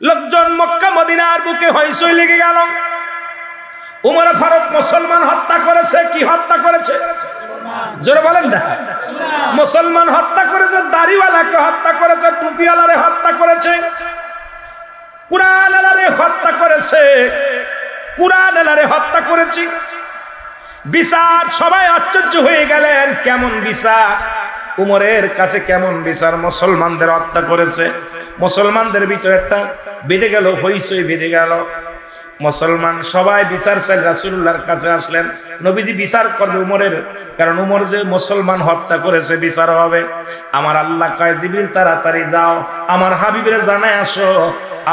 লোকজন মক্কা মদিনার বুকে হইচই লেগে গেল। উমর ফারুক মুসলমান হত্যা করেছে। কি হত্যা করেছে? জোরে বলেন না। মুসলমান হত্যা করেছে, দাড়িওয়ালাকে হত্যা করেছে, টুপিওয়ালারে হত্যা করেছে, কুরআনওয়ালারে হত্যা করেছে, কুরআনওয়ালারে হত্যা করেছে। বিচার, সবাই আশ্চর্য হয়ে গেলেন, কেমন বিচার? উমরের কাছে কেমন বিচার? মুসলমানদের হত্যা করেছে। মুসলমানদের ভিতরে একটা বেঁধে গেল, হইচই বেঁধে গেল। মুসলমান সবাই বিচার চাই রাসূলুল্লাহর কাছে আসলেন। নবীজি বিচার করবে উমরের, কারণ উমর যে মুসলমান হত্যা করেছে, বিচার হবে। আমার আল্লাহ কয়, জিবরিল তাড়াতাড়ি যাও, আমার হাবিবের জানায় আসো,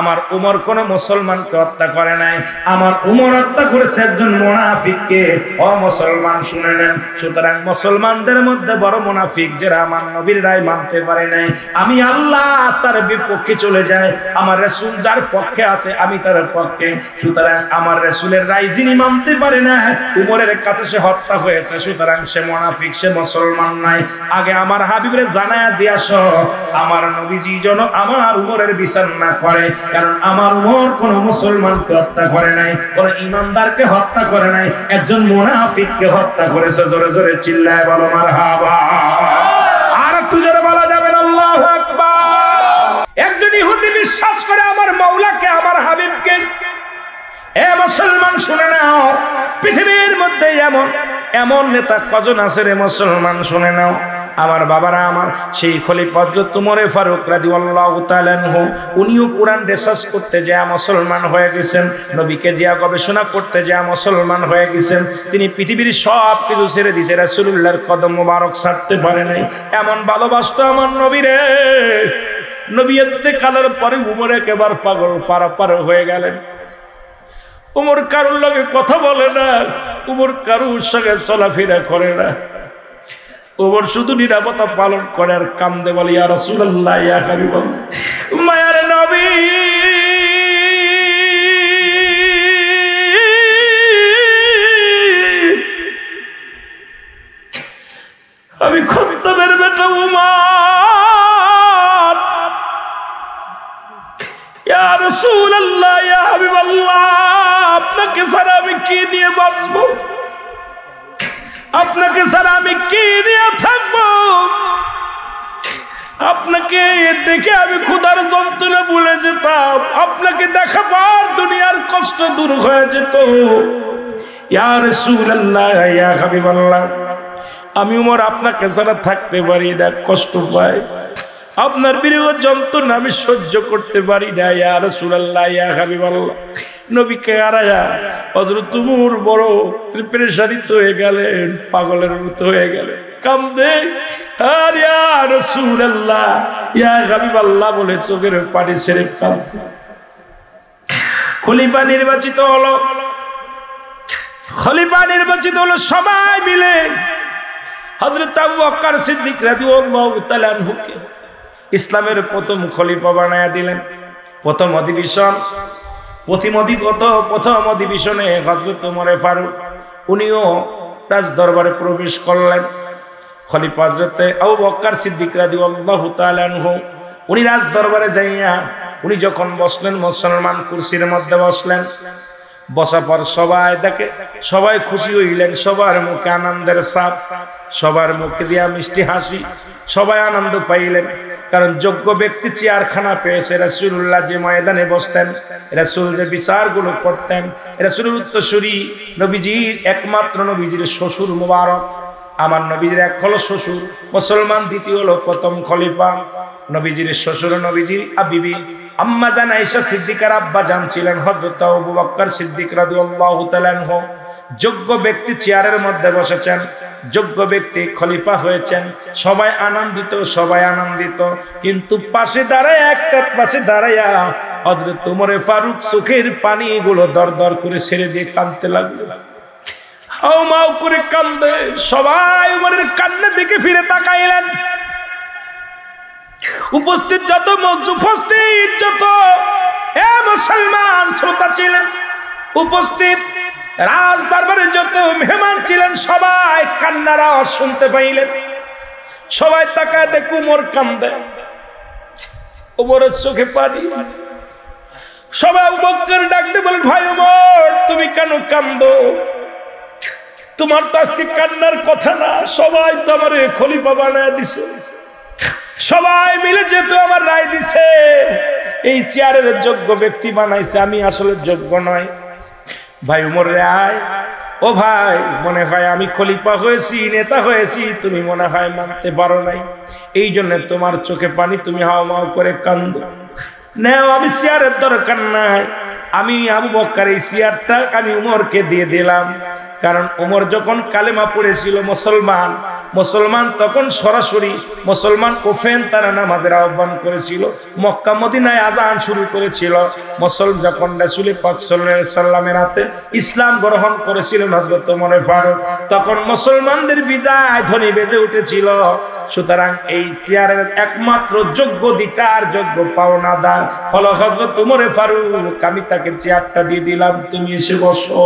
আমার উমর কোন মুসলমানকে হত্যা করে নাই, আমার উমর হত্যা করেছে একজন মুনাফিককে। ও মুসলমান শুনে নেন। সুতরাং মুসলমানদের মধ্যে বড় মুনাফিক যারা আমার নবীর রায় মানতে পারে নাই, আমি আল্লাহ তার বিপক্ষে চলে যায়। আমার রাসূল যার পক্ষে আছে আমি তার পক্ষে। সুতরাং আমার রাসূলের রায় যিনি মানতে পারে না, উমরের কাছে সে হত্যা হয়েছে, সুতরাং সে মুনাফিক, সে মুসলমান নাই। আগে আমার হাবিবের জানায়া দিয়ে আসো, আমার নবীজি যেন আমার উমরের বিচার না করে, কারণ আমার উমর কোন মুসলমানকে হত্যা করে নাই, কোন ইমানদারকে হত্যা করে নাই, একজন মুনাফিককে হত্যা করেছে। জোরে জোরে চিল্লায় বলো মারহাবা। আর একটু জোরে বলা যাবে না আল্লাহু আকবার। একজন ইহুদি বিশ্বাস করে আমার মাওলাকে, আমার হাবিবকে। এ মুসলমান শুনে নাও, পৃথিবীর মধ্যে এমন এমন নেতা কজন আছে রে মুসলমান, শুনে নাও। আমার বাবারা, আমার সেই খলিফা হযরত উমর ফারুক রাদিয়াল্লাহু তাআলা আনহু, উনিও কোরআন রিসার্চ করতে যায় মুসলমান হয়ে গেছেন, নবীকে দিয়া গবেষণা করতে যায় মুসলমান হয়ে গেছেন। তিনি পৃথিবীর সব কিছু ছেড়ে দিয়েছে, রাসূলুল্লাহর কদম মোবারক ছাড়তে পারে নাই। এমন ভালোবাসতো আমার নবীরে। নবী ইন্তেকালের পরে উমর একেবারে পাগল পারাপার হয়ে গেলেন। উমর কারুর লগে কথা বলে না, উমর কারুর সঙ্গে চলাফেরা করে না। উমর শুধু নিরাপত্তা পালন করে আর কান্দে, বলে ইয়া রাসূলুল্লাহ, ইয়া হাবিবাল্লাহ, মায়ার নবী, আমি খত্তাবের বেটা উমর, ইয়া রাসূলুল্লাহ, ইয়া হাবিবাল্লাহ, আপনাকে ছাড়া আমি কি নিয়ে বাঁচবো? আপনাকে ছাড়া আমি কি নিয়ে থাকবো? আপনাকে দেখে আমি ক্ষুধার যন্ত্রণা ভুলে যেতাম, আপনাকে দেখা পর দুনিয়ার কষ্ট দূর হয়ে যেত। ইয়া রাসূলুল্লাহ, ইয়া হাবিবাল্লাহ, আমি উমর আপনাকে ছাড়া থাকতে পারি না, কষ্ট পাই। আপনার বিরহ যন্ত্রণা আমি সহ্য করতে পারি না। ইয়া রাসূলুল্লাহ, ইয়া হাবিবাল্লাহ, নবীকে হারায়া হযরত উমর বড় পেরেশানিত হয়ে গেলেন, পাগলের মতো হয়ে গেলেন, কান্দে। আর ইয়া রাসূলুল্লাহ, ইয়া হাবিবাল্লাহ বলে চোখের পানি ছেড়ে কাঁদছে। খলিফা নির্বাচিত হলো, খলিফা নির্বাচিত হলো, সবাই মিলে হযরত আবু বকর সিদ্দিক রাদিয়াল্লাহু তাআলা আনহুকে ইসলামের প্রথম খলিফা বানায়া দিলেন। প্রথম অধিবেশনে হযরত উমর ফারুক উনিও রাজ দরবারে প্রবেশ করলেন। খলিফা হযরত আবু বকর সিদ্দিক রাদিয়াল্লাহু তাআলা আনহু, উনি রাজ দরবারে যাইয়া উনি যখন বসলেন, মুসলমান কুরসির মধ্যে বসলেন। বসার পর সবাই দেখে, সবাই খুশি হইলেন, সবার মুখে আনন্দের ছাপ, সবার মুখে দিয়া মিষ্টি হাসি, সবাই আনন্দ পাইলেন। কারণ যোগ্য ব্যক্তি চেয়ারখানা পেয়েছে। রাসূলুল্লাহ যে ময়দানে বসতেন, রাসূল যে বিচারগুলো করতেন, রাসূলের উত্তরসূরি নবীজির একমাত্র নবীজির শ্বশুর মুবারক, আমার নবীজির এক হলো শ্বশুর মুসলমান, দ্বিতীয় হলো প্রথম খলিফা। নবীজির শ্বশুর নবীজির বিবি আম্মা জান আয়েশা সিদ্দিকার আব্বা জান ছিলেন হযরত আবু বকর সিদ্দিক রাদিয়াল্লাহু তাআলা আনহু। যোগ্য ব্যক্তি চেয়ারের মধ্যে বসেছেন, যোগ্য ব্যক্তি খলিফা হয়েছেন, সবাই আনন্দিত, সবাই আনন্দিত। কিন্তু পাশে দাঁড়ায়া হযরত উমর ফারুক চোখের পানিগুলো দরদর করে ছেড়ে দিয়ে কাঁদতে লাগলো, হাউমাউ করে কান্দে। সবাই উমরের কান্নার দিকে ফিরে তাকাইলেন। উপস্থিত যত মুসলমান শ্রোতা ছিলেন, উপস্থিত রাজ দরবারে যত মেহমান ছিলেন, সবাই কান্নার আওয়াজ শুনতে পাইলেন। সবাই তাকায় দেখে উমর কান্দে, উমরের চোখে পানি। সবাই আবু বকর ডাকতে বলেন, ভাই ওমর তুমি কেন কান্দো? তোমার তো আজকে কান্নার কথা না, সবাই তো আমার খলিফা বানায় দিছে, সবাই মিলে যেহেতু আমার রায় দিছে, এই চেয়ারের যোগ্য ব্যক্তি বানাইছে, আমি আসলে যোগ্য নয়। ভাই ওমর রায়, ও ভাই মনে হয় আমি খলিফা হয়েছি, নেতা হয়েছি, তুমি মনে হয় মানতে পারো নাই, এই জন্য তোমার চোখে পানি, তুমি হাওমাও করে কান্দো। নাও, আমি চেয়ারের দরকার নাই, আমি আবু বকর এই চেয়ারটা আমি উমরকে দিয়ে দিলাম। কারণ উমর যখন কালেমা পড়েছিল মুসলমান তখন সরাসরি মুসলমান ওফেন তারা নামাজের আহ্বান করেছিল, মক্কা মদিনায় আযান শুরু করেছিল। যখন রাসূল পাক সাল্লাল্লাহু আলাইহি সাল্লামের হাতে ইসলাম গ্রহণ করেছিলেন হযরত ওমর ফারুক, তখন মুসলমানদের বিজয় ধ্বনি বেজে উঠেছিল। সুতরাং এই চেয়ারের একমাত্র যোগ্য অধিকার, যোগ্য পাওনাদার হলো হযরত ওমর ফারুক। আমি তাকে চেয়ারটা দিয়ে দিলাম, তুমি এসে বসো।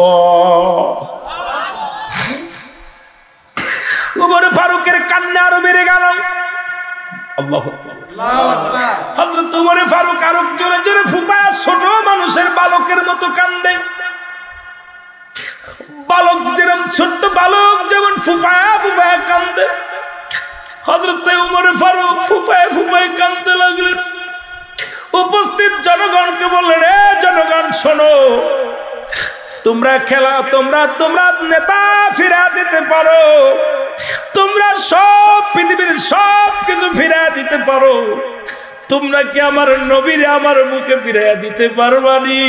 ওমর ফারুকের কান্না আরো বেড়ে গেল। আল্লাহু আকবার। হযরত ওমর ফারুক আরো জোরে জোরে ফুপায়, ছোট মানুষের বালকের মতো কান্দে। বালক যেরকম, ছোট্ট বালক যেমন ফুপায় ফুপায় কান্দে, হযরত ওমর ফারুক ফুপায় ফুপায় কান্দতে লাগলেন। উপস্থিত জনগণকে বললেন, এ জনগণ শোনো, তোমরা খেলা, তোমরা নেতা ফিরা দিতে পারো, তোমরা সব পৃথিবীর সব কিছু ফিরা দিতে পারো, তোমরা কি আমার নবীরে আমার মুখে ফিরাইয়া দিতে পারবানি?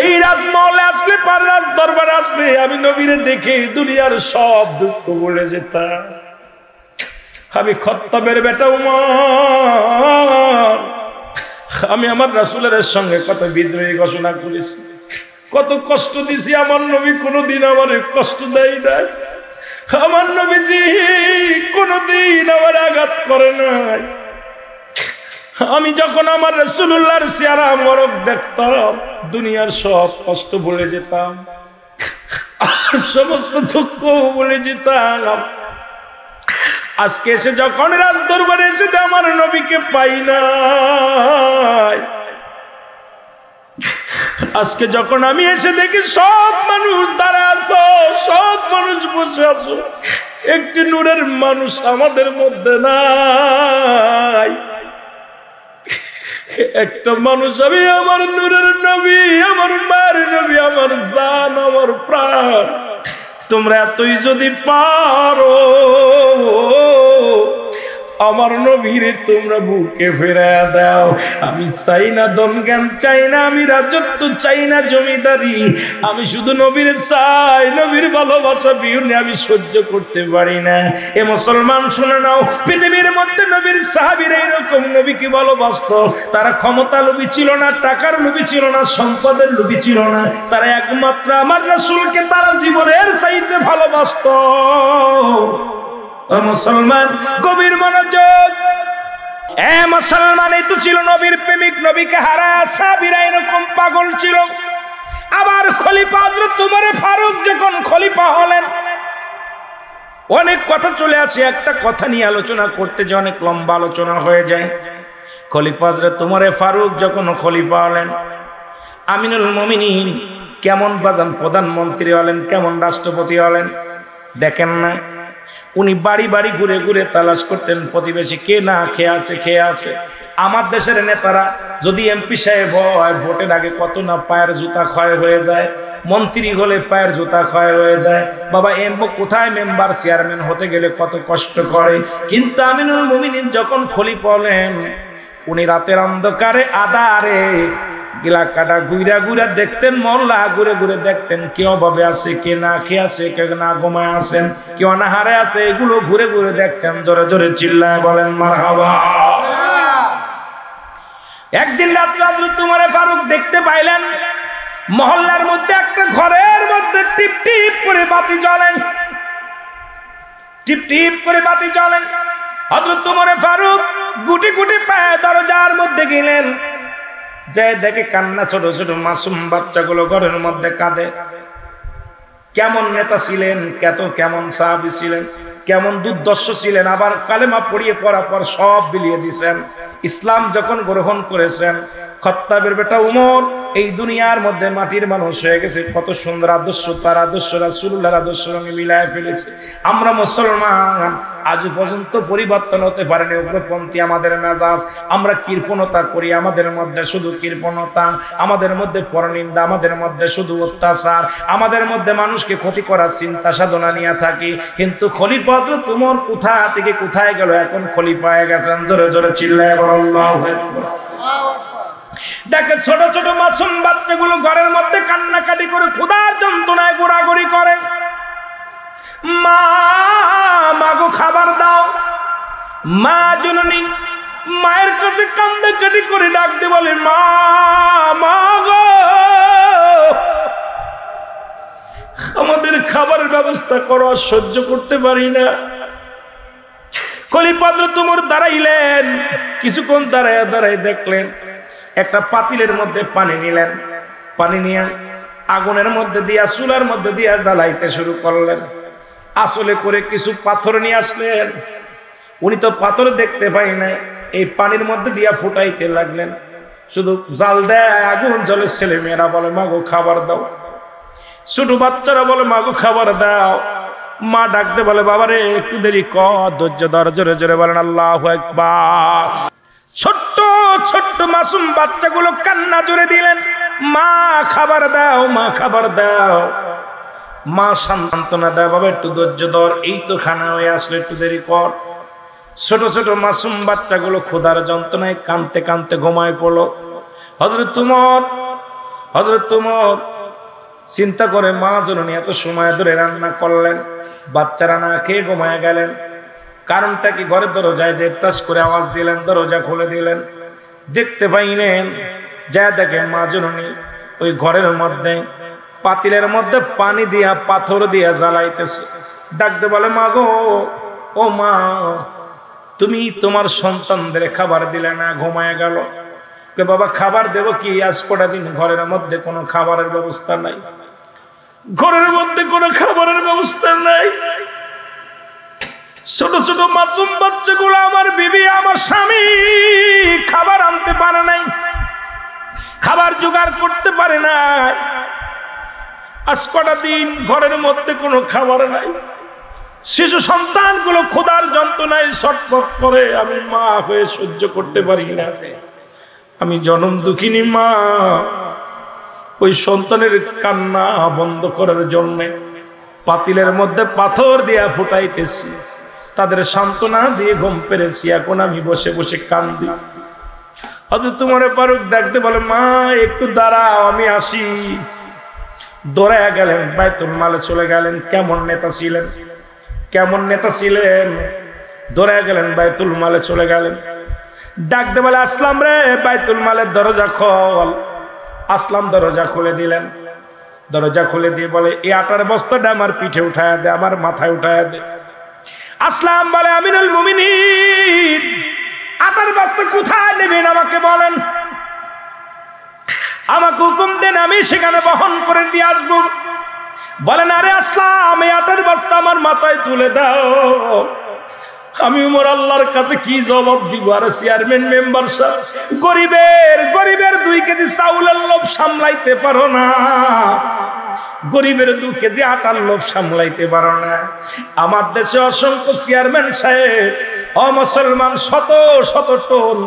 এই রাজমহলে আসলে, পার রাজ দরবার আসলে আমি নবীরে দেখে দুনিয়ার সব দুঃখ ভুলে যেতাম। আমি খত্তাবের বেটা উমর, আমি আমার রাসূলের সঙ্গে কত বিদ্রোহী ঘোষণা করেছি, কত কষ্ট দিছি। আমার নবী কোনোদিন আমার কষ্ট দেয় নাই, আমার নবীজি কোনোদিন আমার আঘাত করে নাই। আমি যখন আমার রাসূলুল্লাহর চেহারা মোবারক দেখতাম, দুনিয়ার সব কষ্ট ভুলে যেতাম, সমস্ত দুঃখ ভুলে যেতাম। আজকে এসে যখন রাজ দরবারে এসে আমার নবীকে পাই নাই, আজকে যখন আমি এসে দেখি সব মানুষ দাঁড়া আছো, সব মানুষ বসে আছো, একটি নূরের মানুষ আমাদের মধ্যে নাই। একটা মানুষ, আমি আমার নূরের নবী, আমার মায়ের নবী, আমার জান, আমার প্রাণ, তোমরা এতই যদি পারো আমার নবীরে তোমরা বুকে ফেরায় দাও। আমি চাই না ধন জ্ঞান, চাই না আমি রাজত্ব, চাই না জমিদারি, আমি শুধু নবীরে চাই, নবীর ভালোবাসা বিহুনে আমি সহ্য করতে পারি না। এ মুসলমান শুনে নাও, পৃথিবীর মধ্যে নবীর সাহাবীরা এরকম নবীকে ভালোবাসতো। তারা ক্ষমতা লোভী ছিল না, টাকার লোভী ছিল না, সম্পদের লোভী ছিল না, তারা একমাত্র আমার রাসূলকে তারা জীবনের চাইতে ভালোবাসতো। মুসলমান গভীর মনোযোগ, এ মুসলমান, এই তো ছিল নবীর প্রেমিক, নবীকে হারায় সাহাবীরা এরকম পাগল ছিল। আবার খলিফা হযরত ওমর ফারুক যখন খলিফা হলেন, অনেক কথা চলে আসে, একটা কথা নিয়ে আলোচনা করতে যে অনেক লম্বা আলোচনা হয়ে যায়। খলিফা হযরত ওমর ফারুক যখন খলিফা হলেন, আমিনুল মুমিনিন কেমন প্রধানমন্ত্রী হলেন, কেমন রাষ্ট্রপতি হলেন দেখেন না। উনি বাড়ি বাড়ি ঘুরে ঘুরে তালাশ করতেন প্রতিবেশী কে না খেয়ে আছে। আমার দেশের নেতারা যদি এমপি সাহেব হয়, ভোটের আগে কত না পায়ের জুতা ক্ষয় হয়ে যায়, মন্ত্রী হলে পায়ের জুতা ক্ষয় হয়ে যায়, বাবা কোথায় মেম্বার চেয়ারম্যান হতে গেলে কত কষ্ট করে। কিন্তু আমিনুল মুমিনিন যখন খলিফা হলেন, উনি রাতের অন্ধকারে আধারে এলাকাটা ঘুরা ঘুরা দেখতেন, মহল্লা ঘুরে ঘুরে দেখতেন কে অভাবে আছে, কে না খেয়ে আছে, কে না ঘুমায় আছেন, কে অনাহারে আছে, এগুলো ঘুরে ঘুরে দেখতেন। জোরে জোরে চিল্লায় বলেন মারহাবা। একদিন রাত্রে হযরত ওমর ফারুক দেখতে পাইলেন মহল্লার মধ্যে একটা ঘরের মধ্যে টিপ টিপ করে বাতি জ্বলে, টিপ টিপ করে বাতি জ্বলে। হযরত ওমর ফারুক গুটি গুটি পায়ে দরজার মধ্যে গেলেন, যে দেখে কান্না, ছোট ছোট মাসুম বাচ্চাগুলো ঘরের মধ্যে কাঁদে। কেমন নেতা ছিলেন, কেমন সাহাবী ছিলেন। কেমন দুর্দর্শ ছিলেন, আবার কালেমা পড়িয়ে পড়ার পর সব বিলিয়ে দিয়েছেন। ইসলাম যখন গ্রহণ করেছেন, খাত্তাবের বেটা উমর এই দুনিয়ার মধ্যে মাটির মানুষ হয়ে গেছে। কত সুন্দর আদর্শ, তার আদর্শ রাসূলুল্লাহর আদর্শ সঙ্গে মিলায় ফেলেছে। আমরা মুসলমান আজ পর্যন্ত পরিবর্তন হতে পারেনি। উগ্রপন্থী আমাদের মেজাজ, আমরা কৃপণতা করি, আমাদের মধ্যে শুধু কৃপণতা, আমাদের মধ্যে পরনিন্দা, আমাদের মধ্যে শুধু অত্যাচার, আমাদের মধ্যে মানুষকে ক্ষতি করার চিন্তা সাধনা নিয়ে থাকি। কিন্তু খলিফাত তোমার কোথা থেকে কোথায় গেল, এখন খলিফা হয়ে গেছেন। জোরে জোরে চিল্লায় বলো আল্লাহু আকবার। দেখে ছোট ছোট মাসুম বাচ্চাগুলো ঘরের মধ্যে কান্নাকাটি করে ক্ষুধার যন্ত্রণায় গোড়াগড়ি করে, মা মাগো খাবার দাও। মা জননী মায়ের কাছে কান্নাকাটি করে ডাকতে বলে, মা মাগো আমাদের খাবারের ব্যবস্থা করো, সহ্য করতে পারি না। খলিফাত তোমার দাঁড়াইলেন, কিছুক্ষণ দাঁড়ায় দাঁড়ায় দেখলেন একটা পাতিলের মধ্যে পানি নিলেন, পানি নিয়ে আগুনের মধ্যে দিয়া চুলার মধ্যে দিয়া জ্বালাইতে শুরু করলেন। আসলে করে কিছু পাথর নিয়ে আসলেন, উনি তো পাথর দেখতে পাই নাই, এই পানির মধ্যে দিয়া ফুটাইতে লাগলেন। শুধু জাল দেয়, আগুন জ্বলে। ছেলে মেয়েরা বলে মাগো খাবার দাও, ছোট বাচ্চারা বলে মাগো খাবার দাও। মা ডাকতে বলে বাবারে একটু দেরি কর, ধৈর্য ধর। জোরে জোরে বলেন আল্লাহু আকবার। ছোট্ট ছোট্ট মাসুম বাচ্চাগুলো কান্না জুড়ে দিলেন, মা খাবার দাও, মা খাবার দাও। মা সান্ত্বনা দেয়, বাবা একটু ধৈর্য ধর, এই তো খানা হয়ে আসলে, একটু দেরি কর। ছোট ছোট মাসুম বাচ্চাগুলো ক্ষুধার যন্ত্রণায় কাঁদতে কাঁদতে ঘুমায় পড়লো। হযরত উমর চিন্তা করে, মা জননী এত সময় ধরে রান্না করলেন, বাচ্চারা না খেয়ে ঘুমায় গেলেন, কারণটা কি? ঘরের দরজায় যে টাচ করে আওয়াজ দিলেন, দরজা খুলে দিলেন, দেখতে পাইলেন, যা দেখেন মা জননী ওই ঘরের মধ্যে পাতিলের মধ্যে পানি দিয়া পাথর দিয়া জ্বালাইতেছে। ডাকতে বলে, মা গো, ও মা, তুমি তোমার সন্তানদের খাবার দিলে না, ঘুমায় গেল। বাবা খাবার দেব কি, আজ কটা দিন ঘরের মধ্যে কোনো খাবারের ব্যবস্থা নাই, ঘরের মধ্যে কোনো খাবারের ব্যবস্থা নাই। ছোট ছোট মাসুম বাচ্চাগুলো, আমার বিবি আমার স্বামী খাবার আনতে পারে নাই, খাবার জোগাড় করতে পারে না, আজ কটা দিন ঘরের মধ্যে কোনো খাবার নাই। শিশু সন্তানগুলো ক্ষুধার যন্ত্রণায় ছটফট করে, আমি মা হয়ে সহ্য করতে পারি না, আমি জনম দুঃখিনী মা। ওই সন্তানের কান্না বন্ধ করার জন্য পাতিলের মধ্যে পাথর দিয়া ফুটাইতেছি, তাদের সান্ত্বনা দিয়ে ঘুম পেরেছি, এখন আমি বসে বসে কান্দি। হযরত উমর ফারুক ডাকতে বলে, মা একটু দাঁড়াও, আমি আসি। দৌড়ায়া গেলেন, বাইতুল মালে চলে গেলেন। কেমন নেতা ছিলেন, কেমন নেতা ছিলেন! দৌড়ায়া গেলেন, বাইতুল মালে চলে গেলেন। ডাকতে বলে, আসলাম রে, বাইতুল মালের দরজা খোল। আসলাম দরজা খুলে দিলেন। দরজা খুলে দিয়ে বলে, এই আটার বস্তাটা আমার পিঠে উঠায়া দে, আমার মাথায় উঠায়া দে। আসলাম বলে, আমিনুল মুমিনিন, আটার বস্তা কোথায় নেবেন আমাকে বলেন, আমাকে হুকুম দেন, আমি সেখানে বহন করে দিয়ে আসবো। বলেন, আরে আসলাম, এই আটার বস্তা আমার মাথায় তুলে দাও। আমি উমর আল্লাহর কাছে কি জবাব দিব? আর চেয়ারম্যান মেম্বার গরিবের 2 কেজি চাউলের লোভ সামলাইতে পারো না, গরিবের 2 কেজি আটার লোভ সামলাইতে পারো না। আমার দেশে অসংখ্য চেয়ারম্যান সাহেব, অমুসলমান, শত শত টন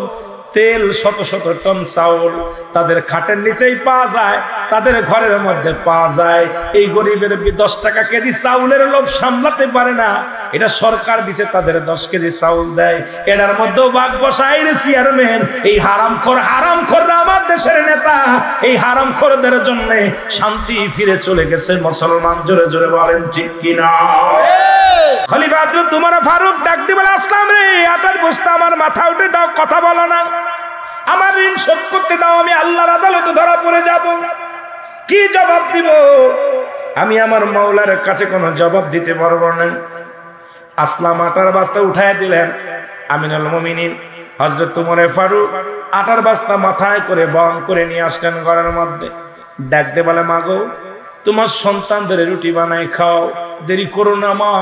তেল, শত শত টন চাউল তাদের খাটের নিচেই পাওয়া যায়, তাদের ঘরের মধ্যে পাওয়া যায়। এই গরিবের 10 টাকা কেজি চাউলের লোভ সামলাতে পারে না, এটা সরকার দিচ্ছে, তাদের 10 কেজি চাউল দেয়, এটার মধ্যেও ভাগ বসায় চেয়ারম্যান। এই হারামখোররা আমার দেশের নেতা, এই হারামখোরদের জন্য শান্তি ফিরে চলে গেছে মুসলমান। জোরে জোরে বলেন ঠিক কিনা? খলিফা হযরত উমর ফারুক ডাক দিয়ে বলে, আসলাম রে, আটার বস্তা আমার মাথা উঠে দাও, কথা বলো না, আমার ঋণ শোধ করতে দাও, আমি আল্লাহর আদালতে ধরা পড়ে যাব। কি জবাব দিব? আমি আমার মাওলার কাছে কোনো জবাব দিতে পারবো না। আসলাম আটার বস্তা উঠায় দিলেন। আমিনুল মুমিনিন হযরত উমর ফারুক আটার বস্তা মাথায় করে বহন করে নিয়ে আসলেন ঘরের মধ্যে। ডাকতে বলে, মাগো, তোমার সন্তানদের রুটি বানাই খাও, দেরি করো না মা,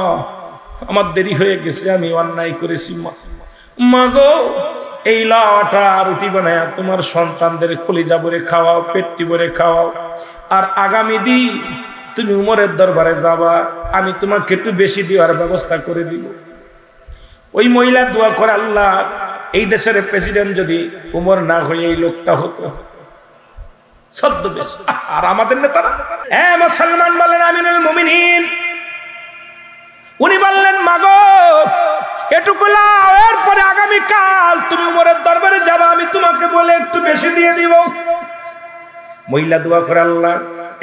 আমার দেরি হয়ে গেছে, আমি অন্যায় করেছি মা গো, এই লাওয়াটা রুটি বানায় তোমার সন্তানদের কলিজা ভরে খাওয়াও, পেটটি ভরে খাওয়াও, আর আগামী দিন তুমি উমরের দরবারে যাবা, আমি তোমাকে একটু বেশি দেওয়ার ব্যবস্থা করে দিব। ওই মহিলা দোয়া করে, আল্লাহ এই দেশের প্রেসিডেন্ট যদি উমর না হয়ে এই লোকটা হতো। আর আমাদের নেতারা মুসলমান বলেন আমিনুল মুমিনিন, উনি বললেন মাগো এটুকু লাও, এরপরে আগামীকাল তুমি উমরের দরবারে যাবা, আমি তোমাকে বলে একটু বেশি দিয়ে দিব। মহিলা দোয়া করে, আল্লাহ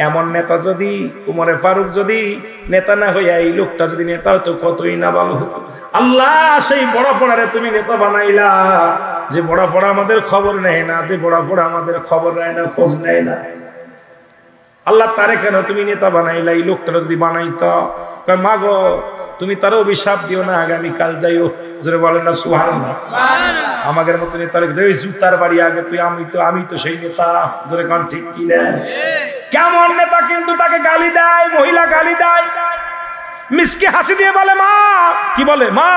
এমন নেতা যদি উমরে ফারুক যদি নেতা না হইয়া এই লোকটা যদি নেতা হতো কতই না ভালো হতো। আল্লাহ সেই বড় পড়ারে তুমি নেতা বানাইলা, যে বড় পড়া আমাদের খবর নেয় না, যে বড় পড়া আমাদের খবর নেয় না, খোঁজ নেয় না, আল্লাহ তারে কেন তুমি নেতা বানাইলা? এই লোকটা যদি বানাইতো, মা গো তুমি তার অভিশাপ দিও না, আগামীকাল যাইও। জোরে বলেন না সুবহানাল্লাহ। আমাদের মতো নেতার জুতার বাড়ি আগে তুই, আমি তো সেই নেতা। জোরে কোন ঠিক কি না? কেমন নেতা কিন্তু তাকে গালি দেয়, মহিলা গালি দেয়, মিসকে হাসি দিয়ে বলে মা, কি বলে মা,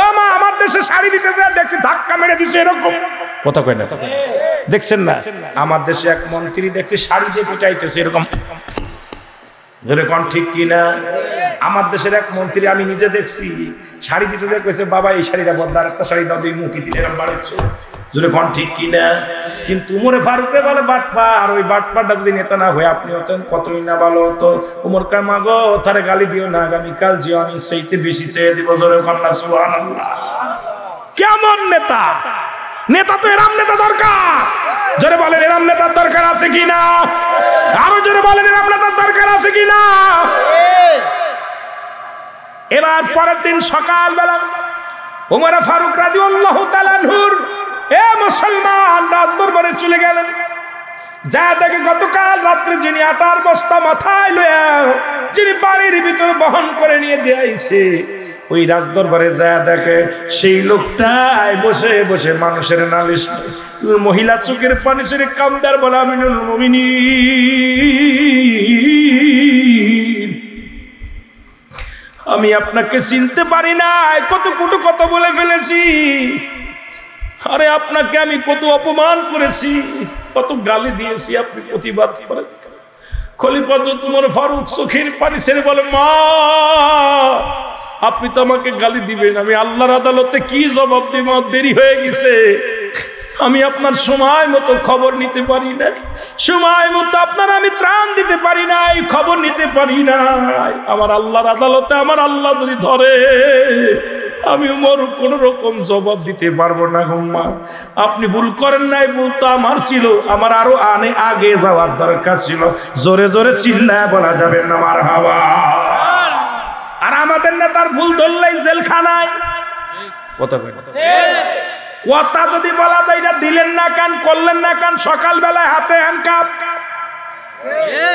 ও মা আমার দেশে শাড়ি দিতে যায় দেখছি ধাক্কা মেরে দিছে, এরকম কথা কয় না? দেখছেন না আমার দেশে এক মন্ত্রী দেখছি শাড়ি দিয়ে পিটাইতেছে, এরকম। জোরে কোন ঠিক কি না? আমার দেশের এক মন্ত্রী আমি নিজে দেখছি শাড়ি দিতে দেখেছে, বাবা এই শাড়িটা বদলা, একটা শাড়ি দাও, দুই মুখি দিলে এরকম বাড়াচ্ছে। জোরে কোন ঠিক কি না? কিন্তু উমরে ফারুকরে বলে বাটপার, আর ওই বাটপারটা যদি নেতা না হয়ে আপনি হতেন কতই না ভালো হতো। উমর কার মা গো তারে গালি দিও না, আগামীকাল যে আমি সেইতে বেশি চেয়ে দিব। জোরে কোন না সুবহানাল্লাহ। কেমন নেতা? নেতা তো এরম নেতা দরকার। জোরে বলেন এরম নেতার দরকার আছে কিনা? আরো জোরে বলেন এরম নেতার দরকার আছে কিনা? এবার পরের দিন সকালবেলা উমর ফারুক রাদিয়াল্লাহু তাআলা আনহুর মুসলমান রাজদরবারে চলে গেলেন। যা দেখে গতকাল রাত্রে যিনি আটার বস্তা মাথায় লয়া যিনি বাড়ির ভিতরে বহন করে নিয়ে দিয়ে আইছে, ওই রাজদরবারে যা দেখে সেই লোকটাই বসে বসে মানুষের নালিশ। মহিলা চোখের পানি ছেড়ে কান্দার বলে আমিনুল মুমিনিন, আমি আপনাকে চিনতে পারি নাই, কত কটু কথা বলে ফেলেছি, আরে আপনাকে আমি কত অপমান করেছি, কত গালি দিয়েছি, আপনি প্রতিবাদ করেন। খলিফা উমর ফারুক চোখের পানি ছেড়ে বলে মা আপনি তো আমাকে গালি দিবেন, আমি আল্লাহর আদালতে কি জবাব দিব? দেরি হয়ে গেছে, আমি আপনার সময় মতো খবর নিতে পারি নাই, সময় মতো আপনার আমি ত্রাণ দিতে পারি নাই, খবর নিতে পারি নাই। আমার আল্লাহর আদালতে আমার আল্লাহ যদি ধরে আমি উমর কোন রকম জবাব দিতে পারবো না। গম্মা আপনি ভুল করেন নাই, ভুল তো আমার ছিল, আমার আরো আগে যাওয়ার দরকার ছিল। জোরে জোরে চিল্লায় বলা যাবে না মারহাবা। আর আমাদের নেতার ভুল ধরলেই জেলখানায়। কথা যদি বলা যায় না, দিলেন না কান, করলেন না কান, সকালবেলায় হাতে হ্যান্ডকাপ।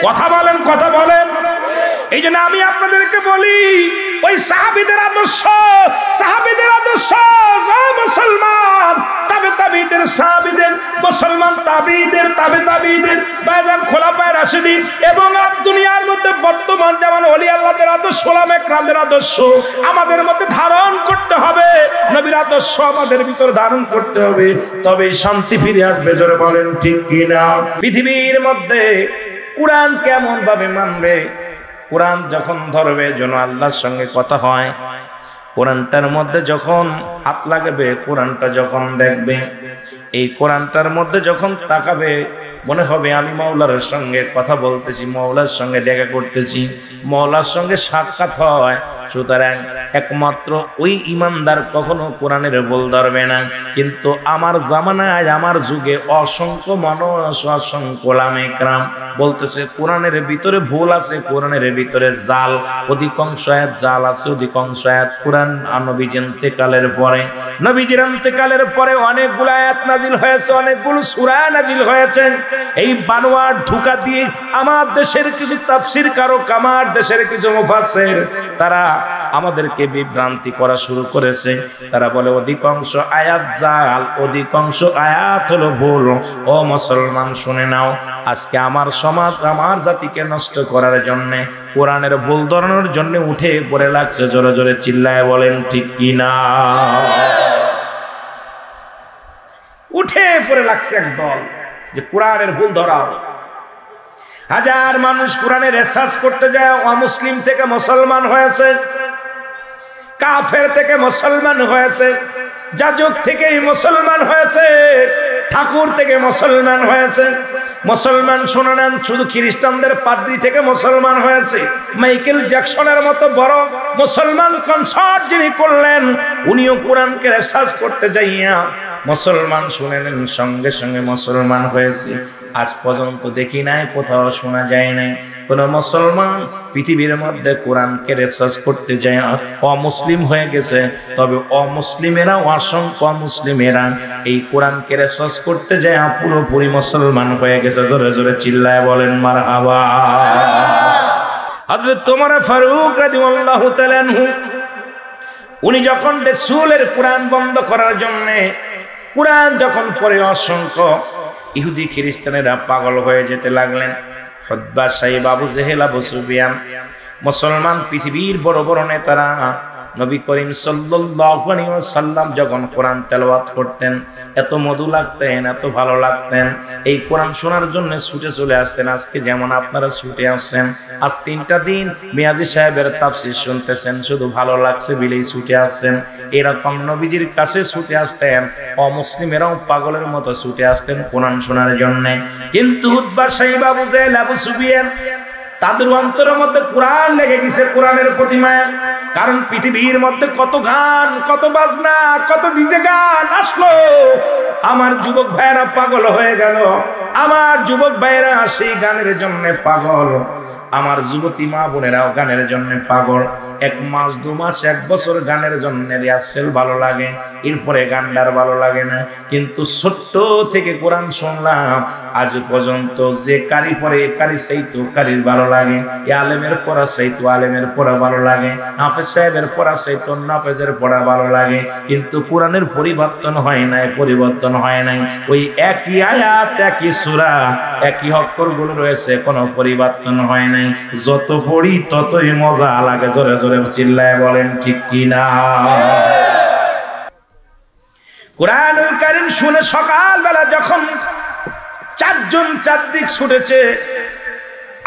কথা বলেন, কথা বলেন। এই জন্য আমি আপনাদেরকে বলি ওই সাহাবীদের আদর্শ, সাহাবীদের আদর্শ, মুসলমান তাবে তাবিদের, সাহাবীদের, মুসলমান তাবিদের, তাবে তাবিদের, বায়দান খোলাফায়ে রাশিদিন এবং দুনিয়ার মধ্যে বর্তমান যেমন ওলি আল্লাহদের আদর্শ, ওলামায়ে কেরামদের আদর্শ আমাদের মধ্যে ধারণ করতে হবে, নবীর আদর্শ আমাদের ভিতরে ধারণ করতে হবে, তবে শান্তি ফিরে আসবে। জোরে বলেন ঠিক কিনা? পৃথিবীর মধ্যে কোরআন কেমন ভাবে মানবে? কোরআন যখন ধরবে যেন আল্লাহর সঙ্গে কথা হয়, কোরআনটার মধ্যে যখন হাত লাগাবে, কোরআনটা যখন দেখবে, এই কোরআনটার মধ্যে যখন তাকাবে মনে হবে আমি মাওলার সঙ্গে কথা বলতেছি, মাওলার সঙ্গে দেখা করতেছি, মাওলার সঙ্গে সাক্ষাৎ হয়। সুতরাং একমাত্র ওই ইমানদার কখনো কোরআনের ভুল ধরবে না। কিন্তু আমার জামানায়, আমার যুগে অসংখ্য মানুষ, অসংখ্য ওলামায়ে কেরাম বলতেছে কোরআনের ভিতরে ভুল আছে, কোরআনের ভিতরে জাল, অধিকাংশ আয়াত জাল আছে, অধিকাংশ আয়াত কোরআন নবীর ইন্তেকালের পরে, নবীজির ইন্তেকালের পরে অনেকগুলো আয়াত নাজিল হয়েছে, অনেকগুলো সূরা নাজিল হয়েছে। এই বানোয়ার ঢুকা দিয়ে আমার দেশের কিছু তাফসীর কারক, আমার দেশের কিছু মুফাসসির তারা আমাদেরকে বিভ্রান্তি করা শুরু করেছে। তারা বলে অধিকাংশ আয়াত জাল, অধিকাংশ আয়াত হলো ভুল। ও মুসলমান শুনে নাও, আজকে আমার সমাজ আমার জাতিকে নষ্ট করার জন্য, কোরআনের ভুল ধরানোর জন্য উঠে পড়ে লাগছে। জোরে জোরে চিল্লায় বলেন ঠিক কিনা? উঠে পড়ে লাগছে একদল যে কোরআনের ভুল ধরাও। হাজার মানুষ কোরআনের রিসার্চ করতে যায়, অমুসলিম থেকে মুসলমান হয়েছে, কাফের থেকে মুসলমান হয়েছে, যাজক থেকে মুসলমান হয়েছে, ঠাকুর থেকে মুসলমান হয়েছে। মুসলমান শুনে নেন, শুধু খ্রিস্টানদের পাদ্রী থেকে মুসলমান হয়েছে। মাইকেল জ্যাকসনের মতো বড় মুসলমান কনসার্ট যিনি করলেন, উনিও কোরআনকে রিসার্চ করতে যাইয়া মুসলমান শুনে নেন, সঙ্গে সঙ্গে মুসলমান হয়েছে। আজ পর্যন্ত দেখি নাই, কোথাও শোনা যায় নাই কোন মুসলমান পৃথিবীর মধ্যে কোরআনকে রিসার্চ করতে যায় অমুসলিম হয়ে গেছে। তবে অমুসলিমেরা, অসংখ্য মুসলিমেরা এই কোরআনকে রিসার্চ করতে যায় পুরোপুরি মুসলমান হয়ে গেছে। জোরে জোরে চিল্লায় বলেন মারহাবা। হযরত ওমর ফারুক রাদিয়াল্লাহু তাআলা আনহু, উনি যখন রাসূলের কোরআন বন্ধ করার জন্য কোরআন যখন পড়ে অসংখ্য ইহুদি খ্রিস্টানেরা পাগল হয়ে যেতে লাগলেন। উতবা, সাইবা, আবু জেহেল, আবু সুফিয়ান, মুসলমান পৃথিবীর বড় বড় নেতারা নবী করিম সাল্লাল্লাহু আলাইহি ওয়াসাল্লাম যখন কোরআন তেলাওয়াত করতেন, এত মধু লাগতেন, এত ভালো লাগতেন, এই কোরআন শোনার জন্য ছুটে চলে আসতেন। আজকে যেমন আপনারা ছুটে আসছেন, আজ 3টা দিন মিয়াজি সাহেবের তাফসীর শুনতেছেন, শুধু ভালো লাগছে বিলেই ছুটে আসছেন। এরকম নবীজির কাছে ছুটে আসতেন, অমুসলিমেরাও পাগলের মতো ছুটে আসতেন কোরআন শোনার জন্য। কিন্তু উতবা, সাইবা, আবু জেহেল, আবু সুফিয়ান, তাদের অন্তরের মধ্যে কোরআন লেগে গেছে, কোরআনের প্রতি মায়া। কারণ পৃথিবীর মধ্যে কত গান, কত বাজনা, কত ডিজে গান আসলো, আমার যুবক ভাইয়েরা পাগল হয়ে গেল। আমার যুবক ভাইয়েরা সেই গানের জন্য পাগল, আমার যুবতী মা বোনেরাও গানের জন্য পাগল। 1 মাস 2 মাস 1 বছর গানের জন্য রিহার্সেল ভালো লাগে, এরপরে গানটার ভালো লাগে না। কিন্তু ছোট্ট থেকে কোরআন শুনলাম, আজ পর্যন্ত যে কারি পড়ে কারি চাইতো কারির ভালো লাগে, আলেমের পড়া চাইতো আলেমের পড়া ভালো লাগে, হাফেজ সাহেবের পড়া চাইতো নাফেজের পড়া ভালো লাগে। কিন্তু কোরআনের পরিবর্তন হয় নাই, পরিবর্তন হয় নাই। ওই একই আয়াত, একই সূরা, একই অক্ষরগুলো রয়েছে, কোনো পরিবর্তন হয় নাই। যত পড়ি ততই মজা লাগে। জোরে জোরে চিল্লায় বলেন ঠিক কিনা? কোরআনুল কারীম শুনে সকালবেলা যখন 4 জন 4 দিক ছুটেছে,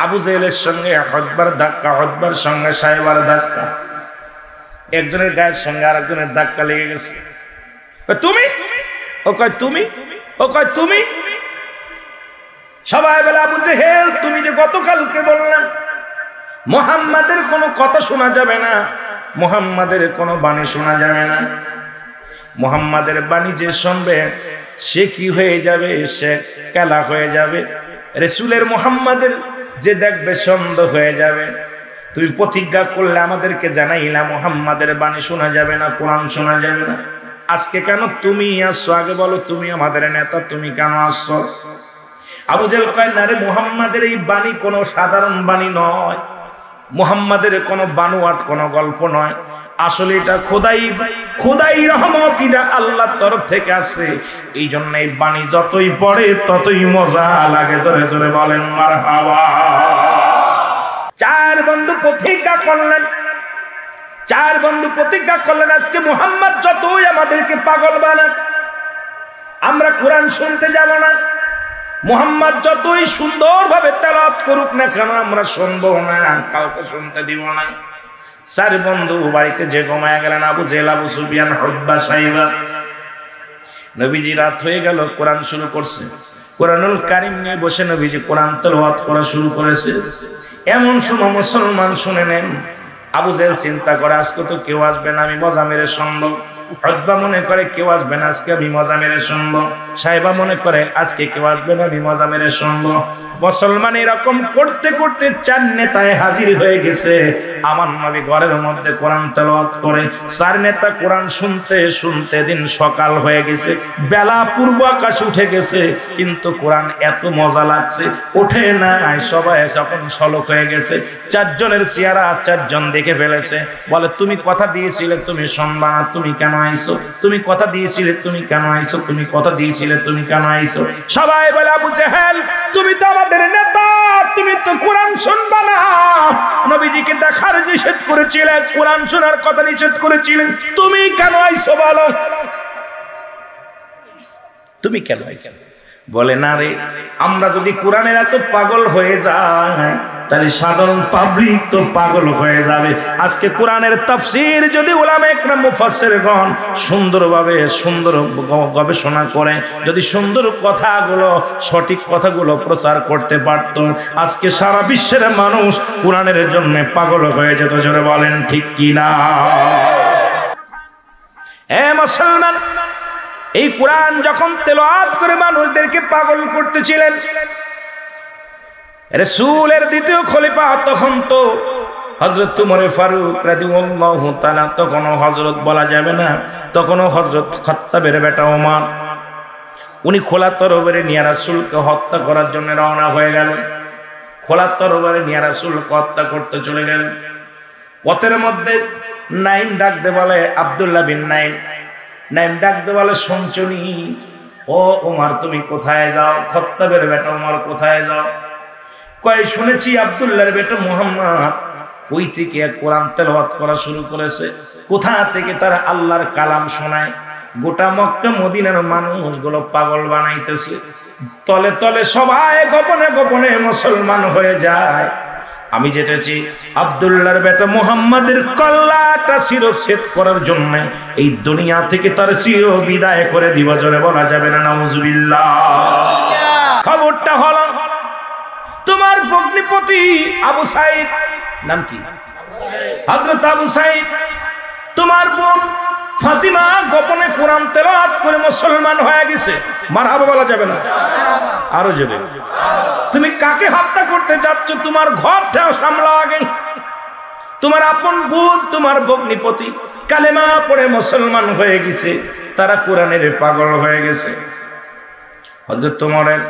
আবু জেহেলের সঙ্গে উতবার ধাক্কা, উতবার সঙ্গে সাইবার ধাক্কা, একজনের গায়ের সঙ্গে আরেকজনের ধাক্কা লেগে গেছে। তুমি, ও কয় তুমি, ও কয় তুমি। সবাই বলে আবু জেহেল, তুমি যে গতকালকে বললাম মুহাম্মাদের কোনো কথা শোনা যাবে না, মুহাম্মাদের কোনো বাণী শোনা যাবে না, মুহাম্মাদের বাণী যে শুনবে সে কি হয়ে যাবে, সে কালা হয়ে যাবে, রাসূলের মুহাম্মাদের যে দেখবে সন্দেহ হয়ে যাবে। তুমি প্রতিজ্ঞা করলে আমাদেরকে জানাইলা মুহাম্মাদের বাণী শোনা যাবে না, কোরআন শোনা যাবে না। আজকে কেন তুমি আসছো? আগে বলো, তুমি আমাদের নেতা, তুমি কেন আসছো? আবু জেহেল কয়, না রে, মুহাম্মাদের এই বাণী কোনো সাধারণ বাণী নয়, মুহাম্মাদের কোনো বানোয়াট কোনো গল্প নয়, আসলে এটা খোদাই রহমত, এটা আল্লাহর তরফ থেকে আসে। এই জন্য এই বাণী যতই পড়ে ততই মজা লাগে। জোরে জোরে বলেন মারহাবা। 4 বন্ধু প্রতিজ্ঞা করলেন, 4 বন্ধু প্রতিজ্ঞা করলেন, আজকে মুহাম্মদ যতই আমাদেরকে পাগল বানাক, আমরা কোরআন শুনতে যাব না। মুহাম্মদ যতই সুন্দরভাবে তেলাওয়াত করুক না কেন, আমরা শুনবো না, কাউকে শুনতে দিব না। 4 বন্ধু বাড়িতে যে ঘুমায় গেলেন, আবু জেহেল, আবু সুফিয়ান, উতবা, সাইবা। নবীজি রাত হয়ে গেল, কোরআন শুরু করছে। কোরআনুল কারীম নিয়ে বসে নবীজি কোরআন তেলাওয়াত করা শুরু করেছে। এমন সময় মুসলমান শুনে নেন, আবু জেহেল চিন্তা করে, আজকে তো কেউ আসবে না, আমি মজা মেরে শুনবো। উতবা মনে করে কেউ আসবে না, আজকে আমি মজা মেরে শুনবো। সাহেবা মনে করে আজকে কেউ আসবে না, আমি মজা মেরে শুনবো। মুসলমান এরকম করতে করতে 4 নেতায় হাজির হয়ে গেছে। আমার নবী ঘরের মধ্যে কোরআন তেলাওয়াত করে, 4 নেতা কোরআন শুনতে শুনতে দিন সকাল হয়ে গেছে, বেলা পূর্ব আকাশ উঠে গেছে, কিন্তু কোরআন এত মজা লাগছে ওঠে নাই। সবাই যখন শলক হয়ে গেছে, 4 জনের চেহারা 4 জন দেখে ফেলেছে। বলে তুমি কথা দিয়েছিলে তুমি শুনবা না, তুমি কেন আইছো? তুমি কথা দিয়েছিলে তুমি কেন আইছো? তুমি কথা দিয়েছিলে তুমি কেন আইছো? সবাই বলে আবু জেহেল তুমি তো আমাদের নেতা, তুমি তো কোরআন শুনবা না। নবীজিকে দেখার নিষেধ করেছিলেন, কোরআন শোনার কথা নিষেধ করেছিলেন, তুমি কেন আইছো বলো? তুমি কেন আইছো? বলে না রে, আমরা যদি কোরআনের এত পাগল হয়ে যাই তাহলে সাধারণ পাবলিক তো পাগল হয়ে যাবে। আজকে কোরআনের তাফসীর যদি উলামা ইকরাম মুফাসসিরগণ সুন্দরভাবে সুন্দর গবেষণা করে, যদি সুন্দর কথাগুলো সঠিক কথাগুলো প্রচার করতে পারত, আজকে সারা বিশ্বের মানুষ কোরআনের জন্য পাগল হয়ে যেত। জোরে বলেন ঠিক কি না? এ মুসলমান, এই কোরআন যখন তেলাওয়াত করে মানুষদেরকে পাগল করতেছিলেন, রাসূলের দ্বিতীয় খলিফা তখন তো হযরত ওমর ফারুক রাদিয়াল্লাহু তাআলা, তখনও হযরত বলা যাবে না, তখনও হযরত খাত্তাবের বেটা ওমর, উনি খোলা তরবারি নিয়ে রাসূলকে হত্যা করার জন্য রওনা হয়ে গেলেন। খোলা তরবারি নিয়ে রাসূলকে হত্যা করতে চলে গেলেন। পথের মধ্যে নাইম ডাকতে বলে, আব্দুল্লাহ বিন নাইম ডাকতে বলে, শুনছনি ও ওমর তুমি কোথায় যাও? খাত্তাবের বেটা ওমর কোথায় যাও? কয় শুনেছি আব্দুল্লাহর বেটা মুহাম্মদ ওই থেকে কোরআন তেলাওয়াত করা শুরু করেছে। কোথা থেকে তারা আল্লাহর কালাম শোনায়, গোটা মক্কা মদিনার মানুষগুলো পাগল বানাইতেছে। তলে তলে সবাই গোপনে গোপনে মুসলমান হয়ে যায়। আমি যেতেছি আব্দুল্লাহর বেটা মুহাম্মাদের কল্লাটা শিরচ্ছেদ করার জন্য, এই দুনিয়া থেকে তার চির বিদায় করে দিব। জোরে বলা যাবে না নাউজুবিল্লাহ? খবরটা হলো তোমার ভগ্নিপতি আবু সাইদ, নাম কি? হযরত আবু সাইদ, তোমার বোন ফাতিমা গোপনে কোরআন তেলাওয়াত করে মুসলমান হয়ে গেছে। মারহাবা বলা যাবে না? আরো জোরে। তুমি কাকে হত্যা করতে যাচ্ছ? তোমার ঘরটা সামলাও আগে। তোমার আপন বোন, তোমার ভগ্নিপতি কালেমা পড়ে মুসলমান হয়ে গেছে, তারা কোরআনের পাগল হয়ে গেছে। হযরত ওমরের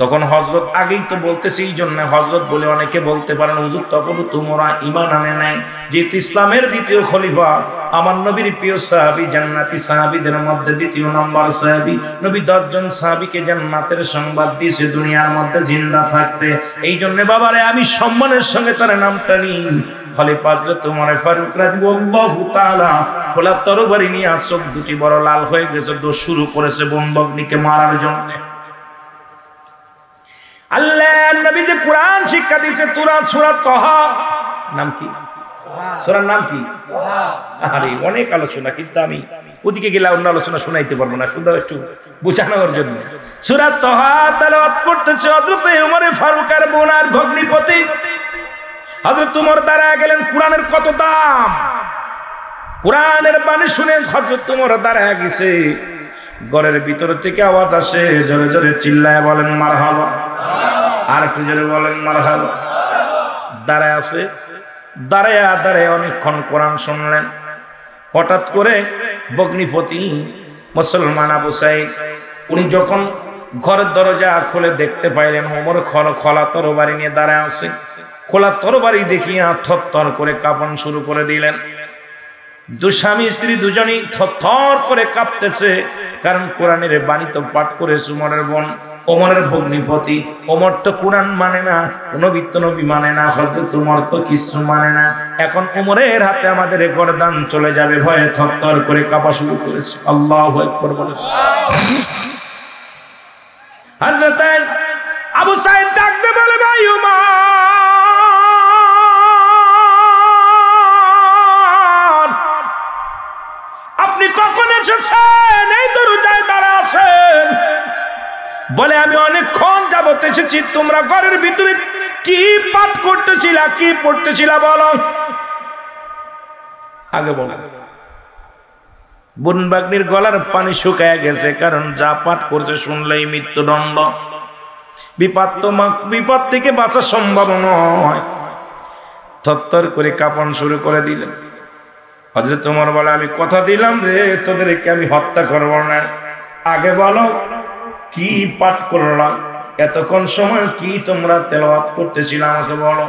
তখন হযরত আগেই তো বলতেছি, এই জন্য হযরত বলে অনেকে বলতে পারেন হুজুর তখন তোমরা ঈমান আনে নাই, যেহেতু ইসলামের দ্বিতীয় খলিফা আমার নবীর প্রিয় সাহাবী, জান্নাতি সাহাবীদের মধ্যে দ্বিতীয় নম্বর সাহাবী, নবী 10 জন সাহাবীকে জান্নাতের সংবাদ দিয়েছে দুনিয়ার মধ্যে জিন্দা থাকতে। এই জন্য বাবারে আমি সম্মানের সঙ্গে তার নামটা নিই। খলিফা হযরত ওমর ফারুক রাদিয়াল্লাহু তাআলা খোলা তরবারি নিয়ে চোখ দুটি বড় লাল হয়ে গেছে, দোষ শুরু করেছে বোন ভগ্নিকে মারার জন্য। আল্লাহর নবী যে কোরআন শিক্ষা দিয়েছে, সূরা তাহা, নাম কি সূরার নাম কি? আরে অনেক আলোচনা, কিন্তু আমি ওদিকে গেলে অন্য আলোচনা শোনাইতে পারবো না, শুধু একটু বোঝানোর জন্য। সূরা তাহা তেলাওয়াত করতেছে হযরত ওমর ফারুকের বোন আর ভগ্নিপতি হযরত ওমর দাঁড়ায় গেলেন। কোরআনের কত দাম! কোরআনের বাণী শুনে হযরত ওমর দাঁড়ায় গেছে। ঘরের ভিতর থেকে আওয়াজ আসে, জোরে জোরে চিল্লায় বলেন মারহাবা। আর একটু জোরে বলেন মারহাবা। দাঁড়ায় আছে, দাঁড়ায় অনেকক্ষণ কোরআন শুনলেন। হঠাৎ করে ভগ্নিপতি মুসলমান আবু সাইদ, উনি যখন ঘরের দরজা খুলে দেখতে পাইলেন ওমর খোলা তরবারি নিয়ে দাঁড়ায় আছে। খোলা তরবারি দেখিয়া থরথর করে কাঁপন শুরু করে দিলেন। স্বামী স্ত্রী দুজনই থরথর করে কাঁপতেছে, কারণ কোরআনের বাণী তো পাঠ করেছে ওমরের বোন, ওমরের ভগ্নিপতি। ওমর তো কোরআন মানে না, নবী মানে না, হযরত ওমর তো কিছু মানে না। এখন ওমরের হাতে আমাদের গর্দান চলে যাবে, ভয়ে থরথর করে কাঁপা শুরু করেছে। আল্লাহু আকবার বলেন। হযরত আবু সাইদ ডাকতে বলে, ভাই ওমর, আপনি কখন এসেছেন? এই দরজায় দাঁড়া আছেন। বলে আমি অনেকক্ষণ যাবত এসেছি। তোমরা ঘরের ভিতরে কি পাঠ করতেছিলা, কি পড়তেছিলা বলো? আগে বলো। বোন বাগনির গলার পানি শুকায় গেছে, কারণ যা পাঠ করছে শুনলেই মৃত্যুদণ্ড। বিপদ থেকে বাঁচা সম্ভব নয়। থরথর করে কাঁপন শুরু করে দিলেন। হযরত ওমর বলে, আমি কথা দিলাম রে, তোদেরকে আমি হত্যা করব না। আগে বলো কি পাঠ করলাম, এতক্ষণ সময় কি তোমরা তেলাওয়াত করতেছিল আমাকে বলো।